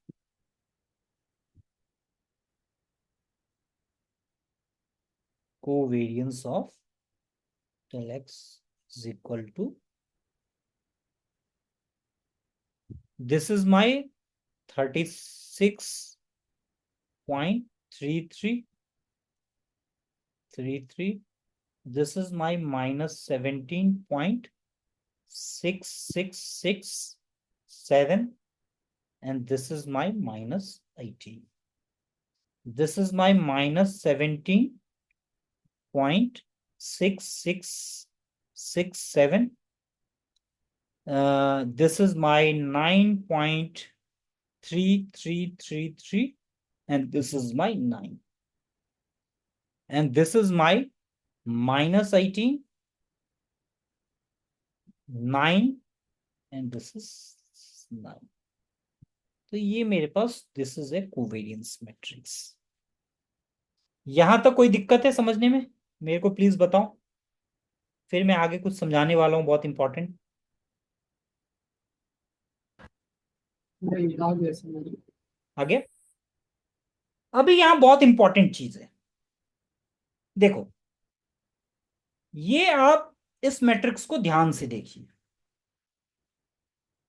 covariance of capital X is equal to, this is my 36.33, this is my minus 17.6667, and this is my minus 18. This is my minus 17.6667. This is my 9.3333, and this is my 9. And this is my minus 18, 9, and this is 9. तो ये मेरे पास this is a covariance matrix. यहां तक कोई दिक्कत है समझने में? मेरे को प्लीज बताओ, फिर मैं आगे कुछ समझाने वाला हूं बहुत इंपॉर्टेंट। आगे, अभी यहां बहुत इंपॉर्टेंट चीज है, देखो, ये आप इस मैट्रिक्स को ध्यान से देखिए।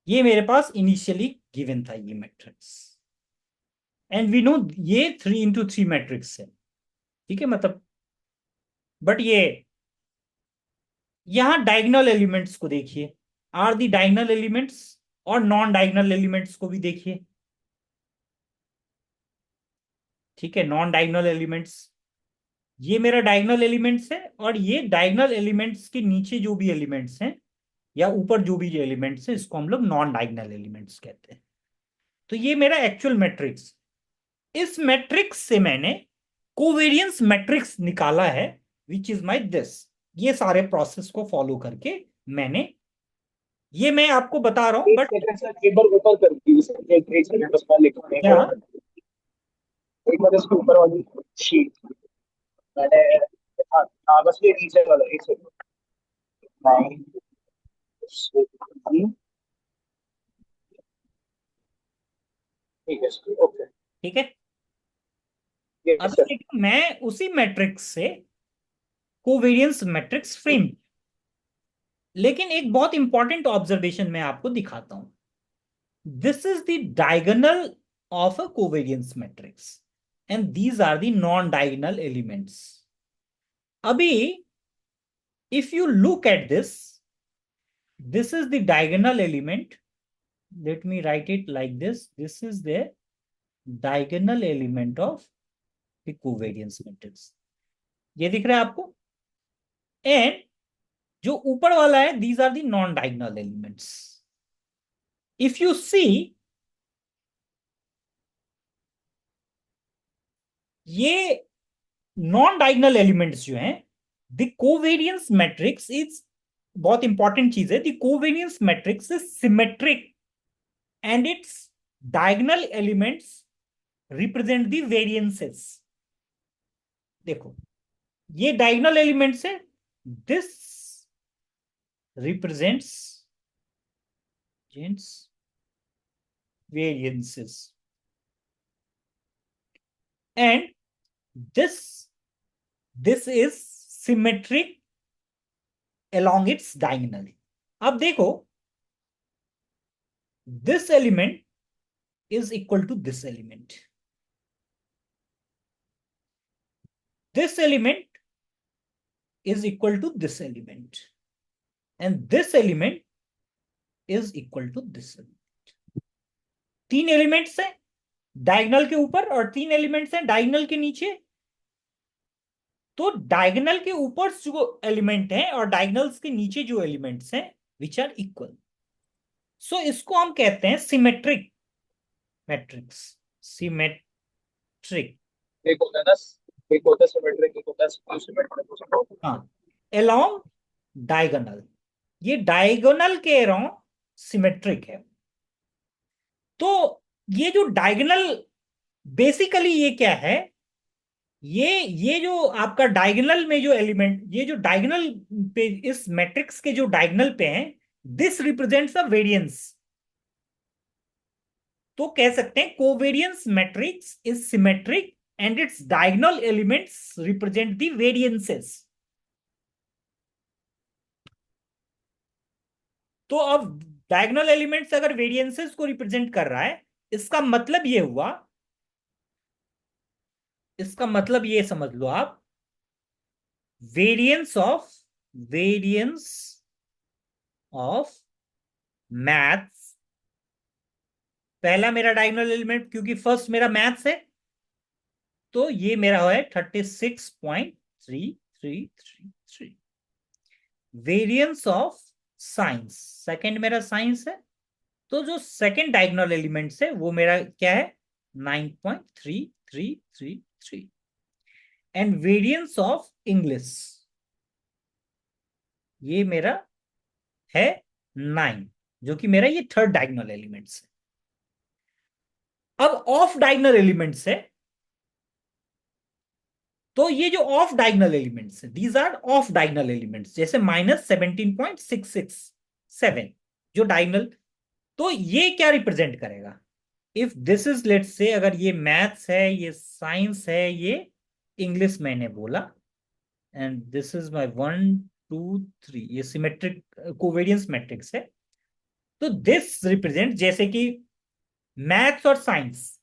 ये मेरे पास इनिशियली गिवन था ये मैट्रिक्स, एंड वी नो ये 3 into 3 मैट्रिक्स है, ठीक है, मतलब, बट ये यहां डायगोनल एलिमेंट्स को देखिए, आर दी डायगोनल एलिमेंट्स, और नॉन डायगोनल एलिमेंट्स को भी देखिए, ठीक है, नॉन डायगोनल एलिमेंट्स, ये मेरा डायगोनल एलिमेंट्स है, और ये डायगोनल एलिमेंट्स के नीचे जो भी एलिमेंट्स हैं या ऊपर जो भी एलिमेंट्स हैं, इसको हम लोग नॉन डायगोनल एलिमेंट्स कहते हैं। तो ये मेरा एक्चुअल मैट्रिक्स, इस मैट्रिक्स से मैंने कोवेरियंस मैट्रिक्स निकाला है, विच इज माय दिस। ये सारे प्रोसेस को फॉलो करके मैंने, ये मैं आपको बता रहा हूं, एक बट सेकंड सर, एक बार ऊपर कर दीजिए, एक सेकंड बस मैं लिखूंगा एक क्या, बार। एक बार इसके ऊपर वाली शीट मैंने, हाँ हाँ, बस ये नीचे वाला एक सेकंड। 9 ठीक है सर, ओके। ठीक है। यस अभी सर। देखिए, मैं उसी मैट्रिक्स से कोवेरियंस मैट्रिक्स फ्रेम, लेकिन एक बहुत इंपॉर्टेंट ऑब्जर्वेशन मैं आपको दिखाता हूं। This is the diagonal of a covariance matrix, and these are the non diagonal elements. अभी if you look at this is the diagonal element. Let me write it like this. This is the diagonal element of the covariance matrix. ये दिख रहा है आपको? And जो ऊपर वाला है, these are the non diagonal elements. If you see, ये नॉन डायगोनल एलिमेंट्स जो हैं, द कोवेरियंस मैट्रिक्स इज, बहुत इंपॉर्टेंट चीज है, the covariance matrix is symmetric, and its diagonal elements represent the variances. देखो, ये डायगोनल एलिमेंट्स है, this represents variances, and this is symmetric along its diagonally. अब देखो, this element is equal to this element, this element is equal to this element, and this element is equal to this element. 3 elements हैं diagonal के ऊपर और 3 elements हैं diagonal के नीचे। तो डायगोनल के ऊपर जो एलिमेंट है और डायगोनल्स के नीचे जो एलिमेंट्स हैं, विच आर इक्वल, सो इसको हम कहते हैं सिमेट्रिक मैट्रिक्स। सिमेट्रिक एक होता है ना, एक होता है सिमेट्रिक, एक होता है सिमेट्रिक। हाँ, अलोंग डायगोनल, ये डायगोनल के अलोंग सिमेट्रिक है। तो ये जो डायगोनल, बेसिकली ये क्या है, ये जो आपका डायगोनल में जो एलिमेंट, ये जो डायगोनल पे, इस मैट्रिक्स के जो डायगोनल पे हैं, दिस रिप्रेजेंट्स अ वेरिएंस। तो कह सकते हैं covariance matrix is symmetric and its diagonal elements represent the variances. तो अब डायगोनल एलिमेंट्स अगर वेरिएंसेस को रिप्रेजेंट कर रहा है, इसका मतलब ये हुआ, इसका मतलब ये समझ लो आप, variance of variance of maths, पहला मेरा डायगोनल एलिमेंट, क्योंकि फर्स्ट मेरा मैथ्स है, तो ये मेरा है 36.3333। वेरिएंस ऑफ साइंस, सेकंड मेरा साइंस है, तो जो सेकंड डायगोनल एलिमेंट्स है वो मेरा क्या है, 9.3333। एंड वेरिएंस ऑफ इंग्लिश, ये मेरा है 9, जो कि मेरा ये थर्ड डायगोनल एलिमेंट्स है। अब ऑफ डायगोनल एलिमेंट्स है, तो ये जो ऑफ डायगोनल एलिमेंट्स है, these are off diagonal elements, जैसे -17.667 जो डायगोनल। तो ये क्या रिप्रेजेंट करेगा, if this is, let's say, अगर ये मैथ्स है, ये साइंस है, ये इंग्लिश मैंने बोला, एंड दिस इज माय 1 2 3, ये सिमेट्रिक कोवेरियंस मैट्रिक्स है। तो दिस रिप्रेजेंट, जैसे कि मैथ्स और साइंस,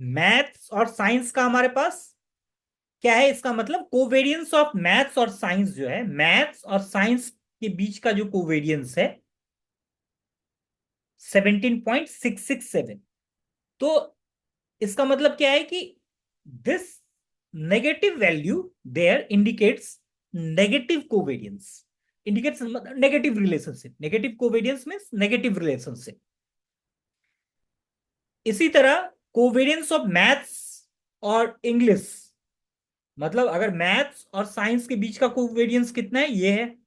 मैथ्स और साइंस का हमारे पास क्या है, इसका मतलब कोवेरियंस ऑफ मैथ्स और साइंस जो है, मैथ्स और साइंस के बीच का जो कोवेरियंस है 17.667। तो इसका मतलब क्या है कि this negative value there indicates negative covariance, indicates negative relationship, negative covariance means negative relationship. इसी तरह कोवेरियंस ऑफ मैथ्स और इंग्लिश, मतलब अगर मैथ्स और साइंस के बीच का कोवेरियंस कितना है, ये है,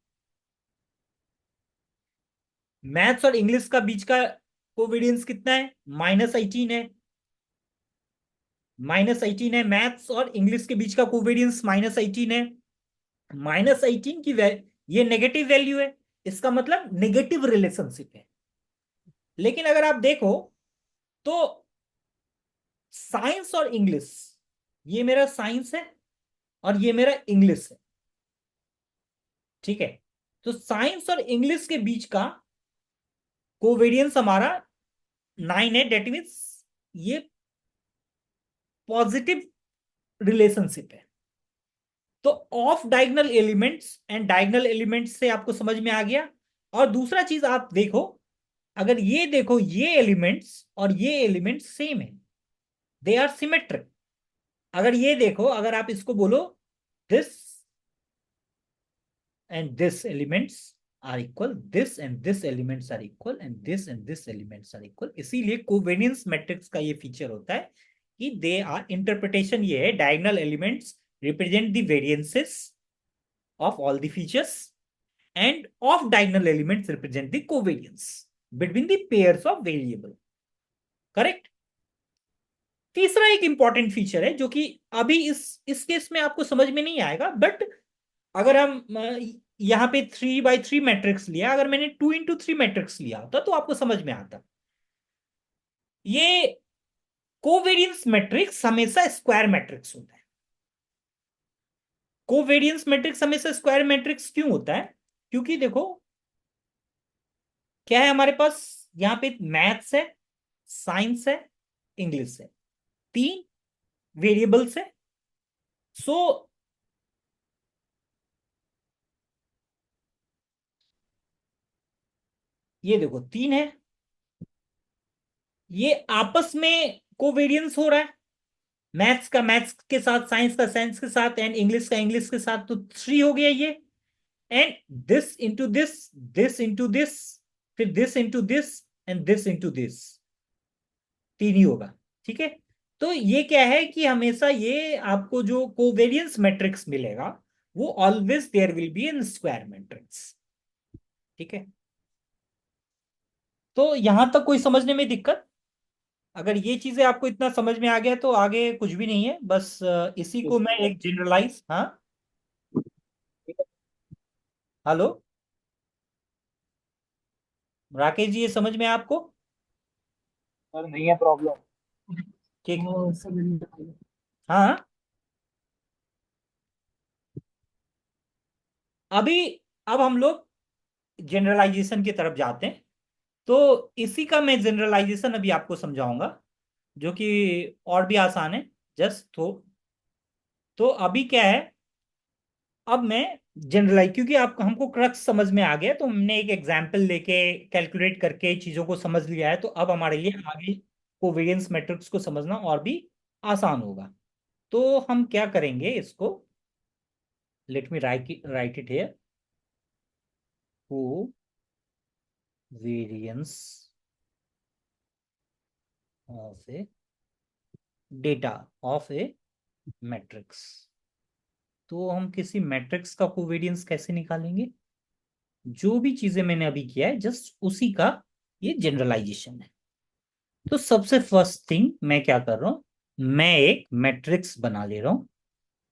मैथ्स और इंग्लिश का बीच का कोवेरियंस कितना है, -18 है, -18 है, मैथ्स और इंग्लिश के बीच का कोवेरियंस -18 है। -18 की ये नेगेटिव वैल्यू है, इसका मतलब नेगेटिव रिलेशनशिप है। लेकिन अगर आप देखो तो साइंस और इंग्लिश, ये मेरा साइंस है और ये मेरा इंग्लिश है, ठीक है। तो साइंस और इंग्लिश के बीच का कोवेरियंस हमारा 9 है, डेट मीन्स ये पॉजिटिव रिलेशनशिप है। तो of diagonal elements and diagonal elements से आपको समझ में आ गया। और दूसरा चीज आप देखो, अगर ये देखो, ये एलिमेंट्स और ये एलिमेंट्स सेम है, दे आर सिमेट्रिक। अगर ये देखो, अगर आप इसको बोलो this and this elements are equal, this and this elements are equal, and this and this elements are equal, इसीलिए कोवेरियंस मैट्रिक्स का ये फीचर होता है कि दे आर, इंटरप्रिटेशन ये है, diagonal elements represent the variances of all the features and off diagonal elements represent the covariance between the pairs of variable, correct. तीसरा एक इंपॉर्टेंट फीचर है जो कि अभी इस केस में आपको समझ में नहीं आएगा, बट अगर हम यहाँ पे 3 by 3 मैट्रिक्स लिया, अगर मैंने 2 into 3 मैट्रिक्स लिया होता तो आपको समझ में आता। ये कोवेरियंस मैट्रिक्स हमेशा स्क्वायर मैट्रिक्स होता है। कोवेरियंस मैट्रिक्स हमेशा स्क्वायर मैट्रिक्स क्यों होता है, क्योंकि देखो क्या है हमारे पास, यहाँ पे मैथ्स है, साइंस है, इंग्लिश है, 3 वेरिएबल्स है। सो ये देखो 3 है, ये आपस में कोवेरियंस हो रहा है, मैथ्स का मैथ्स के साथ, साइंस का साइंस के साथ, एंड इंग्लिश का इंग्लिश के साथ, तो 3 हो गया ये। And this into this, this into this, फिर this into this, and this into this, 3 ही होगा, ठीक है। तो ये क्या है कि हमेशा ये आपको जो कोवेरियंस मैट्रिक्स मिलेगा वो always there will be in square matrix. ठीक है, तो यहां तक कोई समझने में दिक्कत? अगर ये चीजें आपको इतना समझ में आ गया तो आगे कुछ भी नहीं है, बस इसी को मैं एक जनरलाइज। हाँ, हेलो राकेश जी, ये समझ में आया आपको सर नहीं है प्रॉब्लम। कि? हाँ, अभी अब हम लोग जनरलाइजेशन की तरफ जाते हैं। तो इसी का मैं जनरलाइजेशन अभी आपको समझाऊंगा, जो कि और भी आसान है। जस्ट तो अभी क्या है, अब मैं जनरलाइज, क्योंकि आप हमको क्रक्स समझ में आ गया तो हमने एक एग्जाम्पल लेके कैलकुलेट करके चीजों को समझ लिया है, तो अब हमारे लिए आगे कोवेरियंस मैट्रिक्स को समझना और भी आसान होगा। तो हम क्या करेंगे इसको, let me right it here. Covariance of a data of A matrix. तो हम किसी मैट्रिक्स का कोवेरियंस कैसे निकालेंगे? जो भी चीजें मैंने अभी किया है जस्ट उसी का ये जनरलाइजेशन है। तो सबसे फर्स्ट थिंग मैं क्या कर रहा हूं, मैं एक मैट्रिक्स बना ले रहा हूं।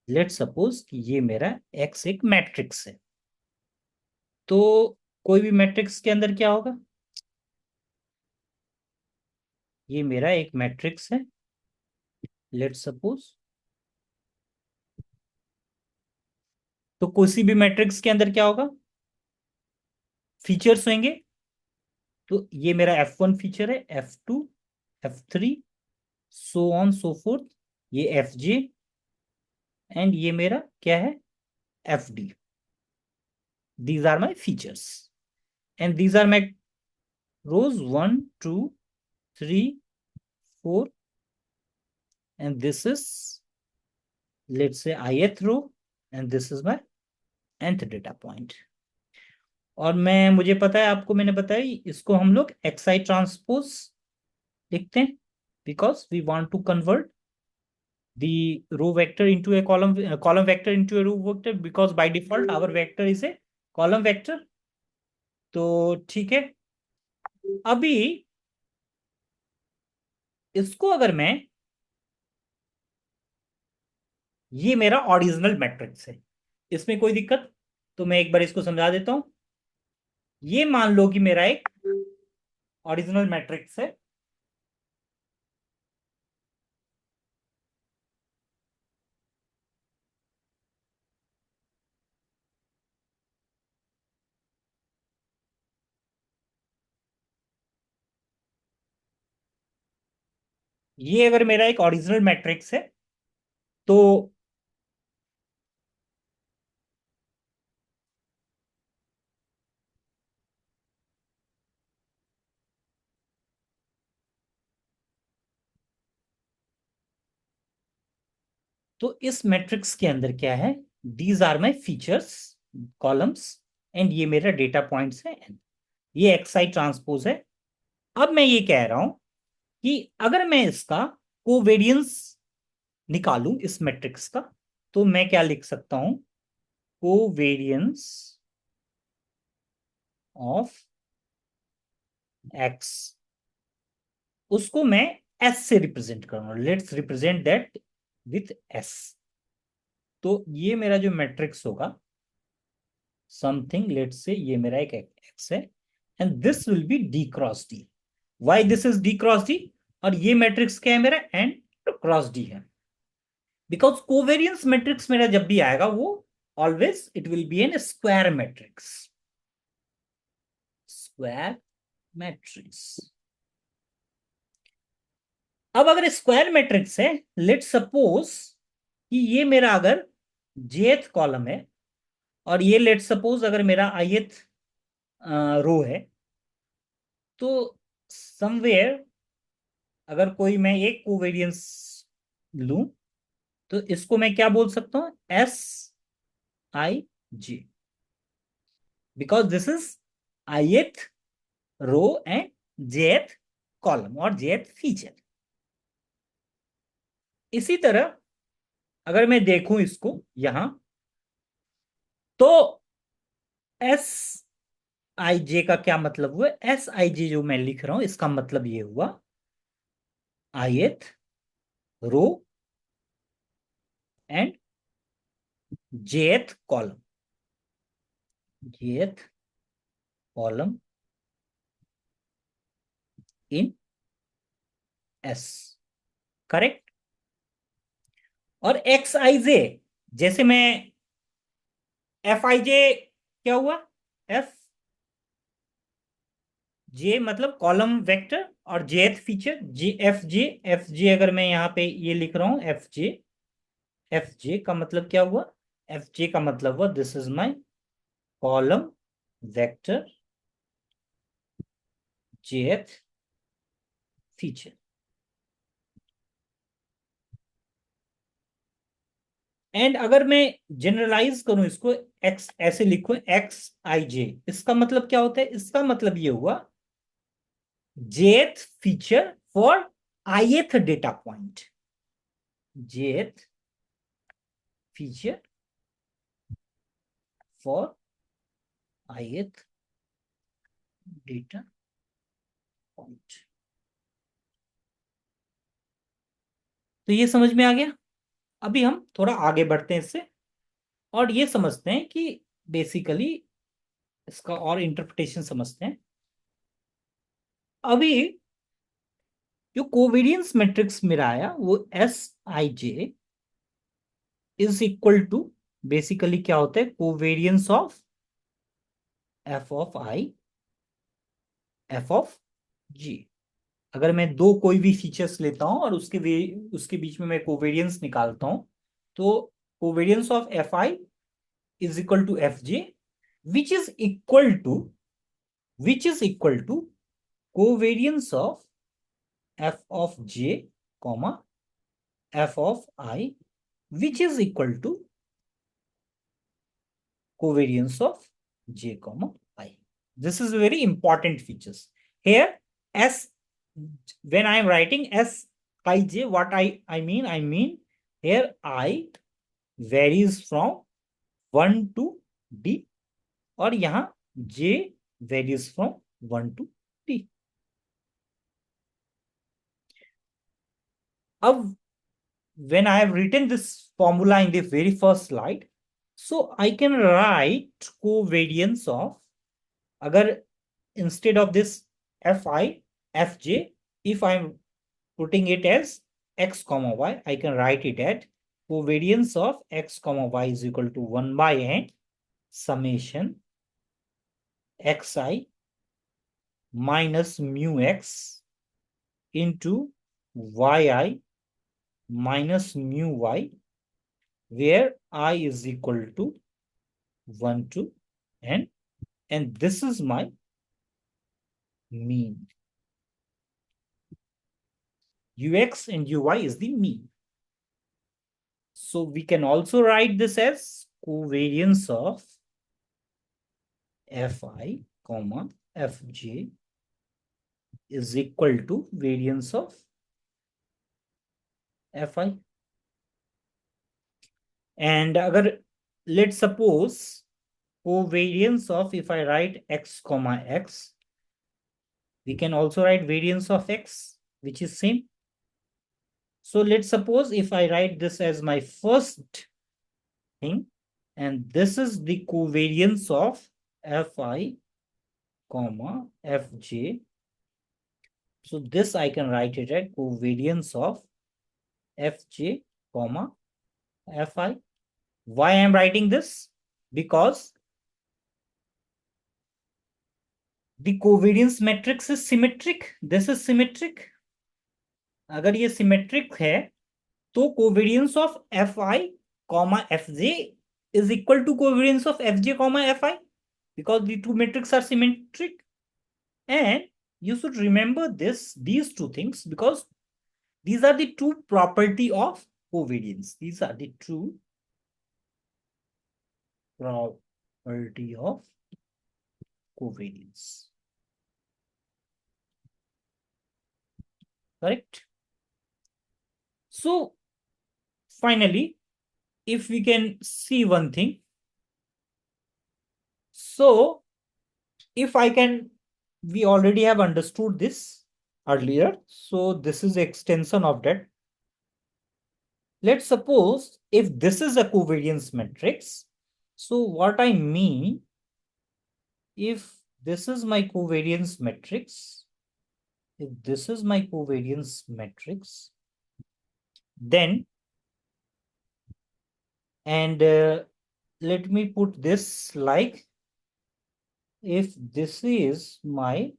लेट सपोज कि ये मेरा एक्स एक मैट्रिक्स है। तो कोई भी मैट्रिक्स के अंदर क्या होगा, ये मेरा एक मैट्रिक्स है। लेट सपोज, तो किसी भी मैट्रिक्स के अंदर क्या होगा, फीचर्स होंगे। तो ये मेरा F1 फीचर है, F2, F3, so on so forth, ये Fj, एंड ये मेरा क्या है, Fd। These are my features and these are my rows 1, 2, 3, 4, and this is, let's say, ith row, and this is my nth data point। और मैं, मुझे पता है, आपको मैंने बताया इसको हम लोग xi ट्रांसपोज लिखते हैं, because we want to convert the row vector into a column vector into a row vector, because by default our vector is a column vector। तो ठीक है, अभी इसको अगर मैं, ये मेरा ओरिजिनल मैट्रिक्स है, इसमें कोई दिक्कत? तो मैं एक बार इसको समझा देता हूं। ये मान लो कि मेरा एक ओरिजिनल मैट्रिक्स है। ये अगर मेरा एक ओरिजिनल मैट्रिक्स है, तो इस मैट्रिक्स के अंदर क्या है, these are my features, columns, and ये मेरा डेटा पॉइंट्स है n। ये xi ट्रांसपोज है। अब मैं ये कह रहा हूं कि अगर मैं इसका कोवेरियंस निकालूं इस मैट्रिक्स का, तो मैं क्या लिख सकता हूं, कोवेरियंस ऑफ एक्स, उसको मैं एस से रिप्रेजेंट करूंगा। Let's represent that with S. तो ये मेरा जो मैट्रिक्स होगा, समथिंग, लेट्स से ये मेरा एक एक्स है, and this will be d cross d. Why this is d cross d? और ये मैट्रिक्स क्या है मेरा, एन क्रॉस डी है। बिकॉज कोवेरियंस मैट्रिक्स मेरा जब भी आएगा वो always it will be an square matrix, square matrix. अब अगर स्क्वायर मैट्रिक्स है, लेट सपोज कि ये मेरा अगर जेथ कॉलम है, और ये लेट सपोज अगर मेरा आईएथ रो है, तो समवेयर अगर कोई मैं एक कोवेरियंस लूं, तो इसको मैं क्या बोल सकता हूं, Sij, because this is ith row and jth column और jth फीचर। इसी तरह अगर मैं देखूं इसको यहां, तो एस आई जे का क्या मतलब हुआ? एस आई जे जो मैं लिख रहा हूं इसका मतलब ये हुआ ith row and jth column, jth column in s, correct. और एक्स आई जे, जैसे मैं एफ आई जे क्या हुआ? एफ जे मतलब कॉलम वेक्टर, और जेथ फीचर जे एफ जे, एफ जे अगर मैं यहाँ पे ये लिख रहा हूं एफ जे, एफ जे का मतलब क्या हुआ? एफ जे का मतलब हुआ this is my column vector जेथ फीचर। एंड अगर मैं जनरलाइज करूं इसको, एक्स ऐसे लिखूं एक्स आई जे, इसका मतलब क्या होता है? इसका मतलब ये हुआ jth feature for ith data point, jth feature for ith data point. तो ये समझ में आ गया। अभी हम थोड़ा आगे बढ़ते हैं इससे, और ये समझते हैं कि बेसिकली इसका और इंटरप्रिटेशन समझते हैं। अभी जो कोवेरियंस मैट्रिक्स मेरा आया वो S I J is equal to, basically क्या होता है? Covariance of F of I F of G. अगर मैं दो कोई भी फीचर्स लेता हूं और उसके बीच में मैं कोवेरियंस निकालता हूं, तो covariance of f i is equal to f j, which is equal to which is equal to covariance of F of j comma f of i, which is equal to covariance of j comma I. This is very important features. Here S, when I am writing S I j, what I mean here I varies from 1 to D, और यहाँ J varies from 1 to D. अब when I have written this formula in the very first slide, so I can write covariance of, agar instead of this fi fj, if I'm putting it as x comma y, I can write it at covariance of x comma y is equal to 1 by n summation xi minus mu x into yi minus mu y, where I is equal to 1 to n, and this is my mean. Ux and uy is the mean. So we can also write this as covariance of fi comma fj is equal to variance of fi. And agar, let's suppose covariance of, if I write x comma x, we can also write variance of x, which is same. So let's suppose if I write this as my first thing, and this is the covariance of fi comma fj. So this I can write it at covariance of fj comma fi. Why I am writing this? Because the covariance matrix is symmetric. This is symmetric. अगर ये symmetric है तो covariance of fi comma fj is equal to covariance of fj comma fi, because the two matrices are symmetric. And you should remember these two things, because these are the two property of covariance. These are the two property of covariance. Correct? So finally, if we can see one thing, so if I can, we already have understood this earlier, so this is extension of that. Let's suppose if this is a covariance matrix, so what I mean, if this is my covariance matrix, then, and let me put this like, if this is my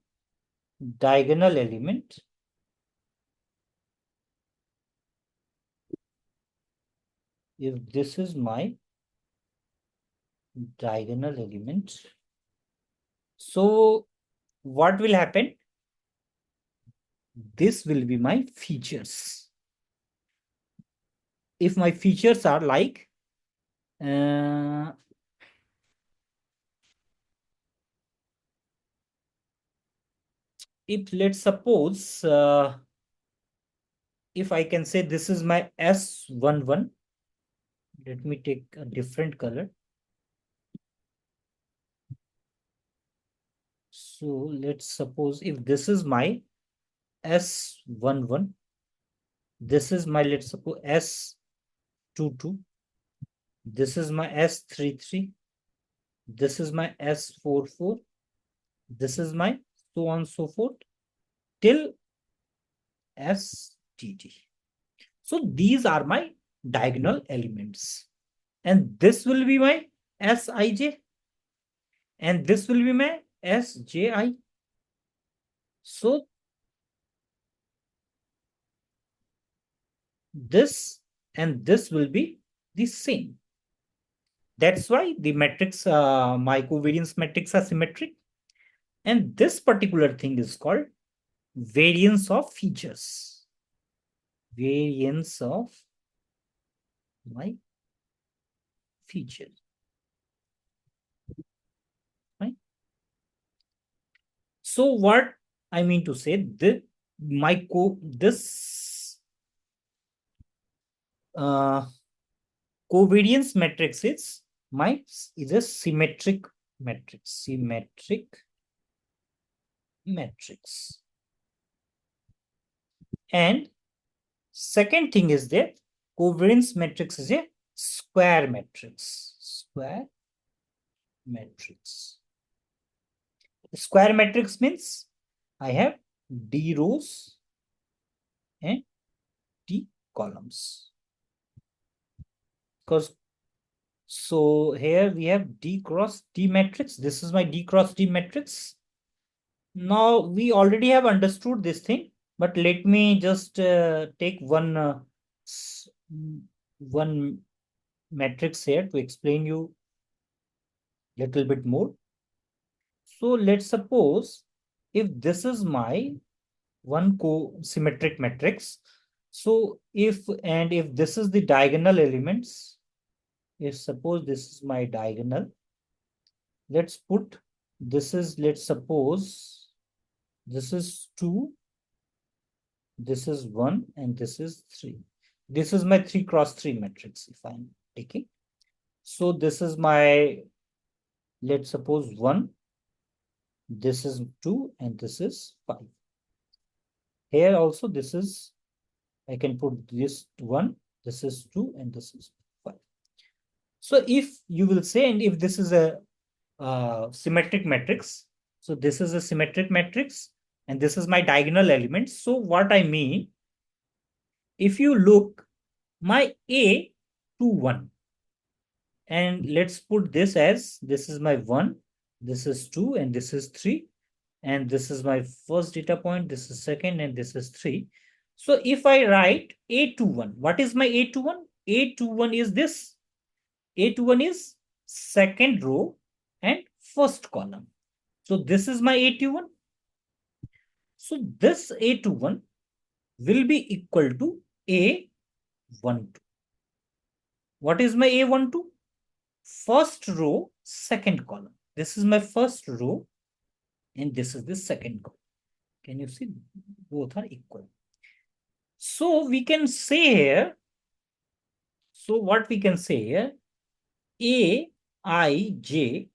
diagonal element, so what will happen? This will be my features. If my features are like, if let's suppose, if I can say this is my S11, let me take a different color. So let's suppose if this is my S11, this is my, let's suppose, S22, this is my S33, this is my S44, this is my so on so forth till STD. So these are my diagonal elements, and this will be my Sij, and this will be my Sji. So this and this will be the same. That's why the matrix, my covariance matrix are symmetric. And this particular thing is called variance of features. Variance of my features. Right? So what I mean to say, this covariance matrix is a symmetric matrix. And second thing is that covariance matrix is a square matrix. Square matrix means I have D rows and D columns. Because so here we have D cross D matrix. This is my D cross D matrix. Now we already have understood this thing, but let me just take one matrix here to explain you a little bit more. So let's suppose if this is my one symmetric matrix. So if this is the diagonal elements, if suppose this is my diagonal, let's put this is, let's suppose this is 2, this is 1, and this is 3. This is my 3 cross 3 matrix if I'm taking. So this is my, let's suppose 1, this is 2, and this is 5. Here also this is, I can put this 1, this is 2, and this is 5. So if you will say, and if this is a symmetric matrix, so this is a symmetric matrix, and this is my diagonal elements. So what I mean, if you look, my A 2, 1, and let's put this as, this is my 1, this is 2, and this is 3, and this is my first data point, this is second, and this is 3. So if I write A21, what is my A21? A21 is this. A21 is second row and first column. So this is my A21. So this A21 will be equal to A12. What is my A12? First row, second column. This is my first row, and this is the second column. Can you see? Both are equal. So we can say here So what we can say here, Aij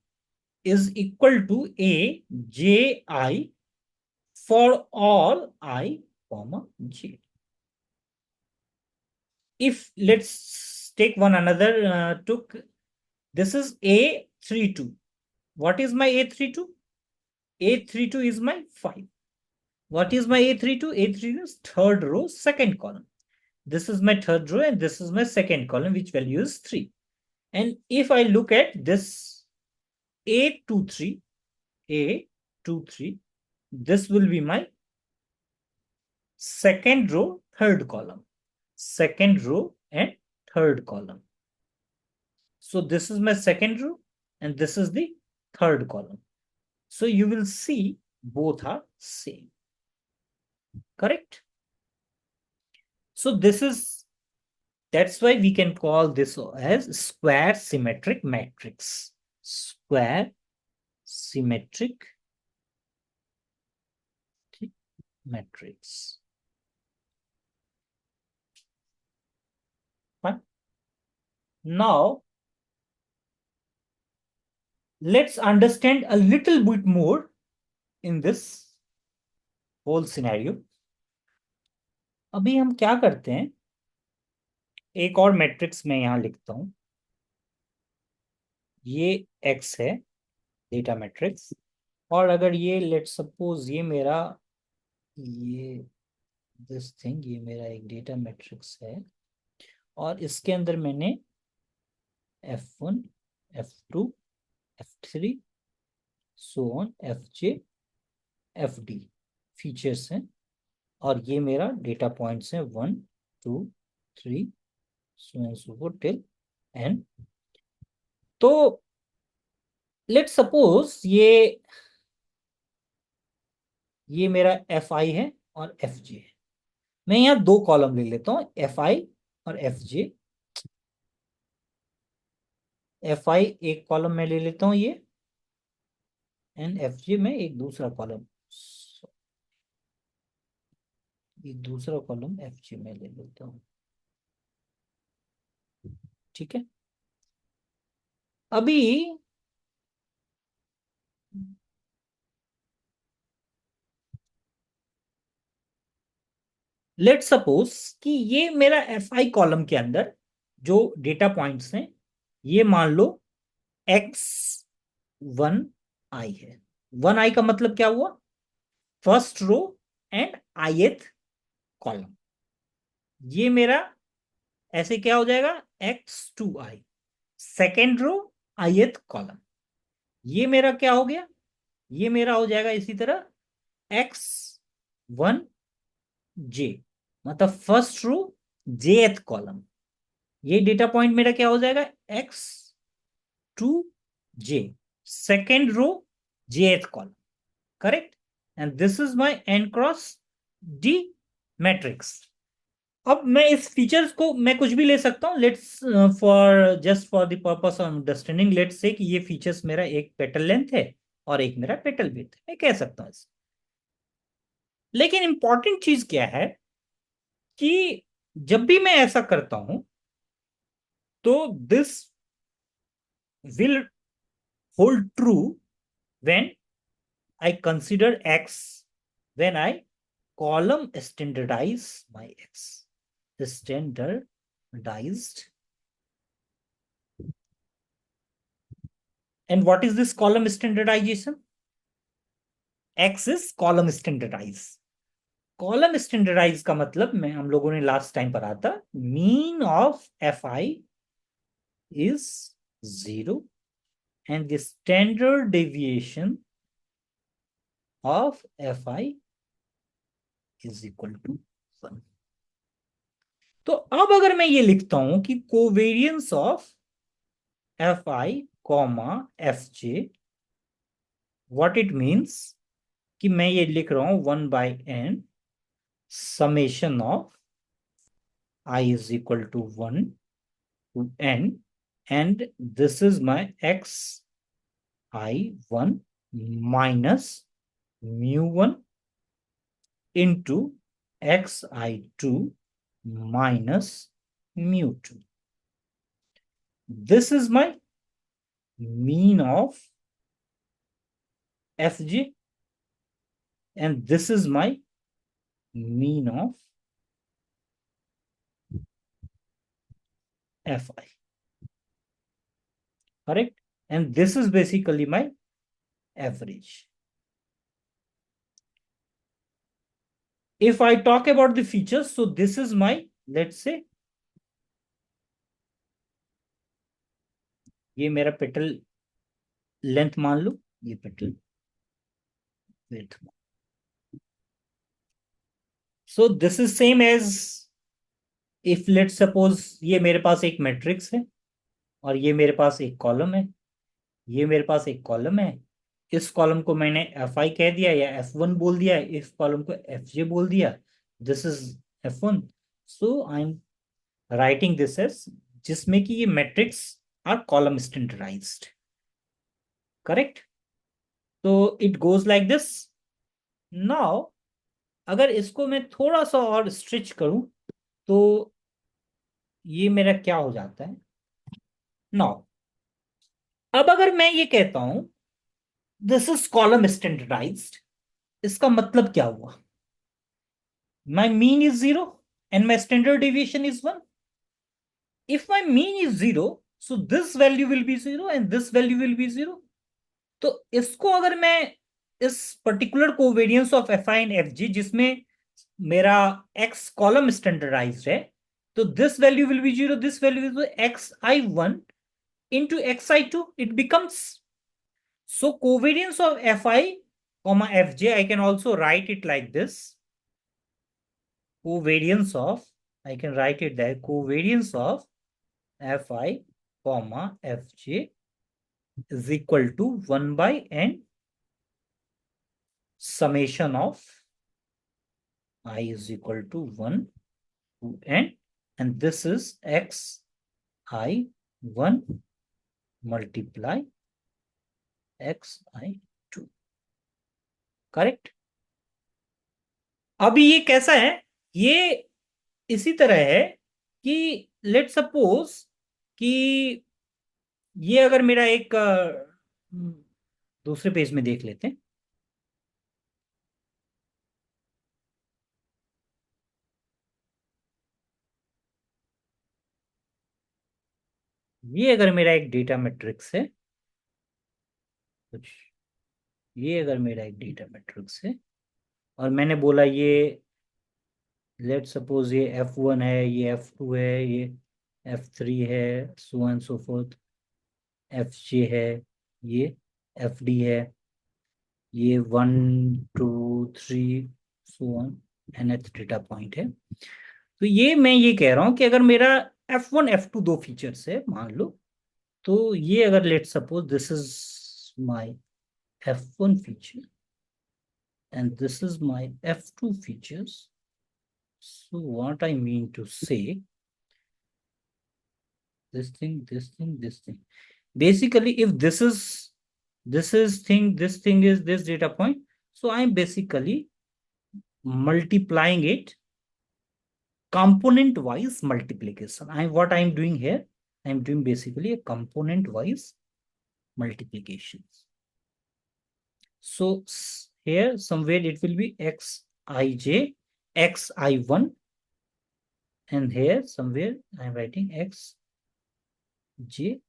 is equal to Aji for all I comma j. If let's take one another took, this is A32. What is my A32? A32 is my 5. What is my A32? A32 is third row, second column. This is my third row and this is my second column, which value is 3. And if I look at this A23, A23, this will be my second row, third column. Second row and third column. So this is my second row and this is the third column. So you will see both are same. Correct? So this is, that's why we can call this as square symmetric matrix. Square symmetric matrix. Fine. Now, let's understand a little bit more in this whole scenario. अभी हम क्या करते हैं, एक और matrix मैं यहां लिखता हूं, ये x है डेटा मैट्रिक्स, और अगर ये लेट सपोज ये मेरा ये दिस थिंग ये मेरा एक डेटा मैट्रिक्स है और इसके अंदर मैंने f1 f2 f3 so on fj fd features हैं और ये मेरा डेटा पॉइंट्स हैं 1 2 3 so and so fourth till n. तो लेट सपोज ये मेरा fi है और fj है. मैं यहाँ दो कॉलम ले लेता हूँ, fi और fj. fi एक कॉलम में ले लेता हूँ ये, एंड fj में एक दूसरा कॉलम, एक दूसरा कॉलम fj में ले लेता हूँ. ठीक है. अभी लेट सपोज कि ये मेरा fi कॉलम के अंदर जो डेटा पॉइंट्स हैं ये मान लो x1 i है. 1 i का मतलब क्या हुआ, first row and ith column. ये मेरा ऐसे क्या हो जाएगा, x2i second row ith column. ये मेरा क्या हो गया, ये मेरा हो जाएगा इसी तरह x1j मतलब फर्स्ट रो jth कॉलम. ये डेटा पॉइंट मेरा क्या हो जाएगा, x2j second row jth column. Correct. And this is my n cross d matrix. अब मैं इस फीचर्स को मैं कुछ भी ले सकता हूं. Let's for just for the purpose of understanding let's say कि ये फीचर्स मेरा एक पेटल लेंथ है और एक मेरा पेटल विड्थ है, मैं कह सकता हूं इसे. लेकिन इंपॉर्टेंट चीज क्या है कि जब भी मैं ऐसा करता हूं तो this will hold true when I consider x, when I column standardize my x. Standardized. And what is this column standardization? X is column standardize. Column standardize का मतलब मैं हम लोगों ने लास्ट टाइम पढ़ा था, mean of fi is 0 and the standard deviation of fi is equal to 1. तो अब अगर मैं ये लिखता हूं कि covariance of fi comma fj, what it means कि मैं ये लिख रहा हूं 1/n summation of I is equal to 1 to n, and this is my xi1 minus mu1 into xi2 minus mu2. this is my mean of fj, and this is my mean of fi, correct? And this is basically my average. If I talk about the features, so this is my, let's say, ये मेरा petal length मान लो, ये petal width. So this is same as, if let suppose ये मेरे पास एक matrix है और ये मेरे पास एक कॉलम है, ये मेरे पास एक कॉलम है, इस कॉलम को मैंने एफ आई कह दिया या एफ वन बोल दिया, इस कॉलम को एफ जे बोल दिया, this is F one. So I am writing this as, जिसमें कि ये matrix are column standardized, correct? तो it goes like this. Now अगर इसको मैं थोड़ा सा और स्ट्रिच करूं तो ये मेरा क्या हो जाता है नाउ। अब अगर मैं ये कहता हूं दिस इज कॉलम स्टैंडर्डाइज्ड, इसका मतलब क्या हुआ? My mean is 0 and my standard deviation is 1. If my mean is 0, so this value will be 0 and this value will be 0. तो इसको अगर मैं इस particular covariance of f I and F G, जिसमें मेरा एक्स कॉलम स्टैंडर्डाइज्ड है, तो this value will be 0, this value will be x I one into xi2, it becomes, so covariance of fi comma fj, I can also write it like this, covariance of, I can write it there, covariance of fi comma fj is equal to 1 by n summation of I is equal to 1 to n, and this is x I 1 multiply x I 2, correct? अभी ये कैसा है, ये इसी तरह है कि late suppose कि ये अगर मेरा एक दूसरे पेज में देख लेते हैं, ये अगर मेरा एक डेटा मैट्रिक्स है कुछ, ये अगर मेरा एक डेटा मैट्रिक्स है और मैंने बोला ये लेट सपोज ये f1 है, ये f2 है, ये f3 है, so and so fourth, fj है, ये fd है, ये 1 2 3 so on nth data point है। तो ये मैं ये कह रहा हूं कि अगर मेरा f1 f2 दो फीचर्स है मान लो, तो ये अगर late suppose this is my f1 feature and this is my f2 features. So what I mean to say, this thing, this thing, this thing. Basically, if this is thing, this thing is this data point, so I'm basically multiplying it component wise multiplication. What I'm doing here, I'm doing basically a component wise multiplication. So here somewhere it will be xij, xi1, and here somewhere I'm writing xj,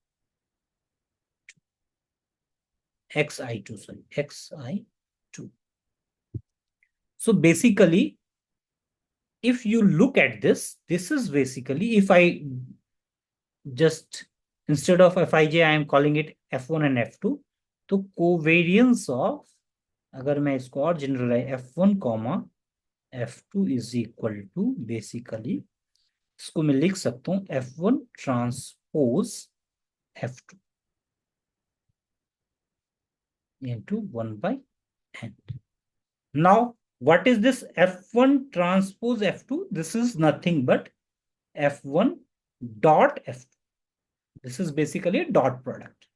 xi2, sorry, xi2. So basically, if you look at this, this is basically, if I just, instead of fij, I am calling it f1 and f2, तो covariance of, अगर मैं इसको और generalize f1 comma f2 is equal to, basically इसको मैं लिख सकता हूं f1 transpose f2 into 1 by n. Now, what is this f1 transpose f2? This is nothing but f1 dot f2. This is basically a dot product.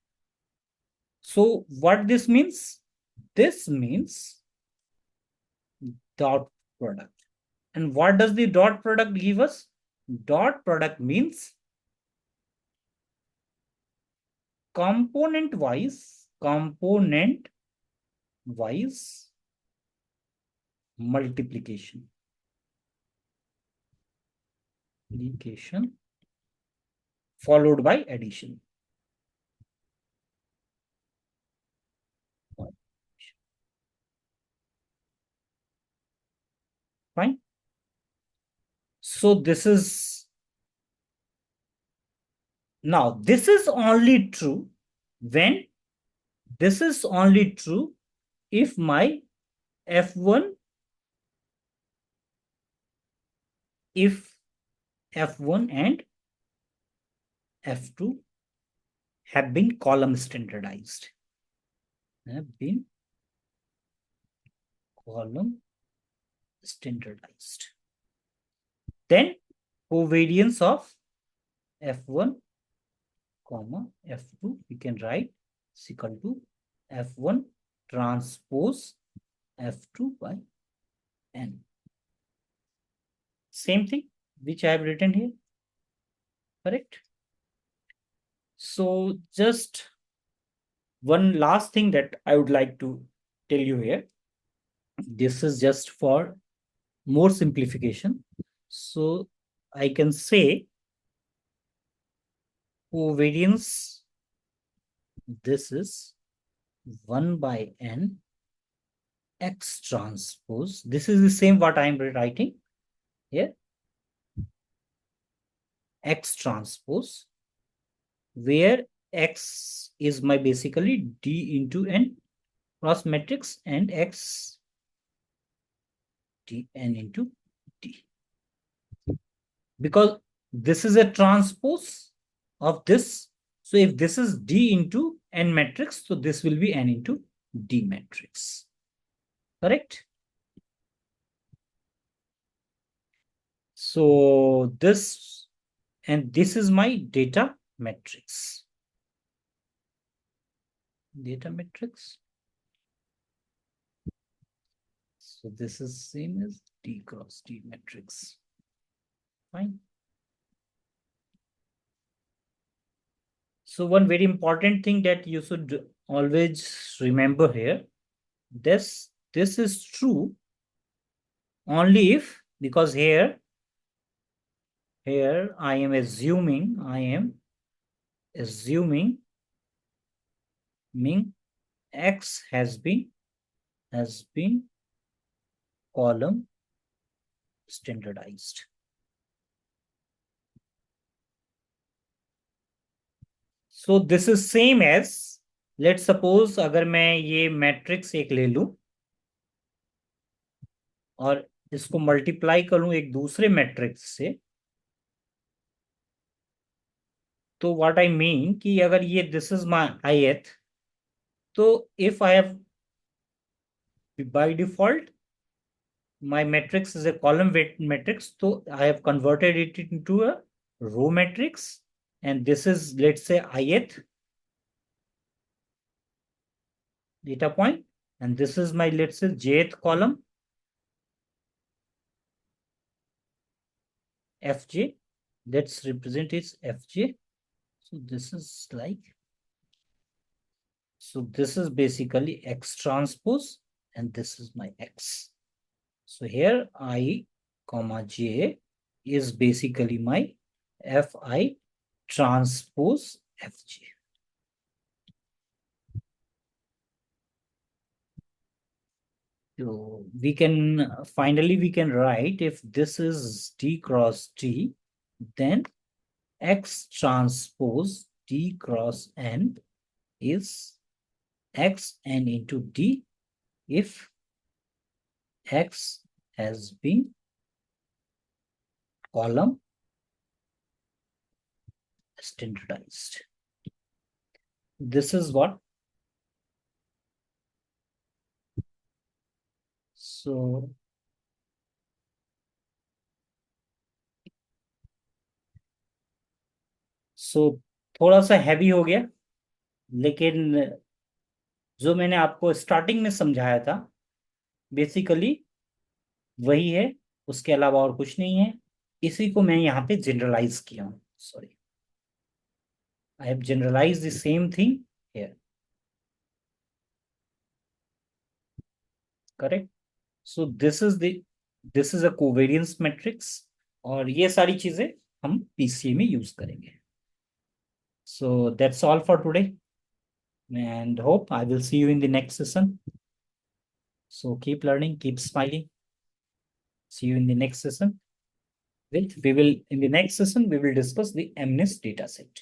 So what this means? This means dot product. And what does the dot product give us? Dot product means component wise multiplication followed by addition. Fine. So this is now this is only true when this is only true if my f1 if f1 and f2 have been column standardized. Have been column standardized. Then covariance of f1 comma f2 we can write is equal to f1 transpose f2 by n. Same thing which I have written here. Correct. So just one last thing that I would like to tell you here. This is just for more simplification. So I can say covariance, this is 1 by n x transpose. This is the same what I am writing here. X transpose, where x is my basically d into n cross matrix and x d n into d. Because this is a transpose of this. So if this is d into n matrix, so this will be n into d matrix. Correct? So this and this is my data matrix. Data matrix. So this is same as D cross D matrix. Fine. So one very important thing that you should always remember here, this is true only if, because here I am assuming x has been column standardized. So this is same as, let's suppose अगर मैं ये matrix एक ले लूं और इसको multiply करूं एक दूसरे मैट्रिक्स से, तो व्हाट आई मीन कि अगर ये दिस इज माय ith, तो if I have by default my matrix is a column weight matrix, so I have converted it into a row matrix, and this is, let's say, ith data point, and this is my, let's say, jth column, fj, let's represent it fj. So this is like, so this is basically x transpose, and this is my x. So here I comma j is basically my fi transpose fj. So we can finally we can write, if this is d cross d, then x transpose d cross n is x n into d if x has been column standardized. This is what. So थोड़ा सा heavy हो गया, लेकिन जो मैंने आपको starting में समझाया था बेसिकली वही है, उसके अलावा और कुछ नहीं है। इसी को मैं यहाँ पे जनरलाइज किया हूँ, sorry. I have generalized the same thing here. Correct? So this is a covariance matrix, और ये सारी चीजें हम PCA में यूज करेंगे. So that's all for today, and hope I will see you in the next session. So keep learning, keep smiling. See you in the next session. In the next session we will discuss the MNIST data set.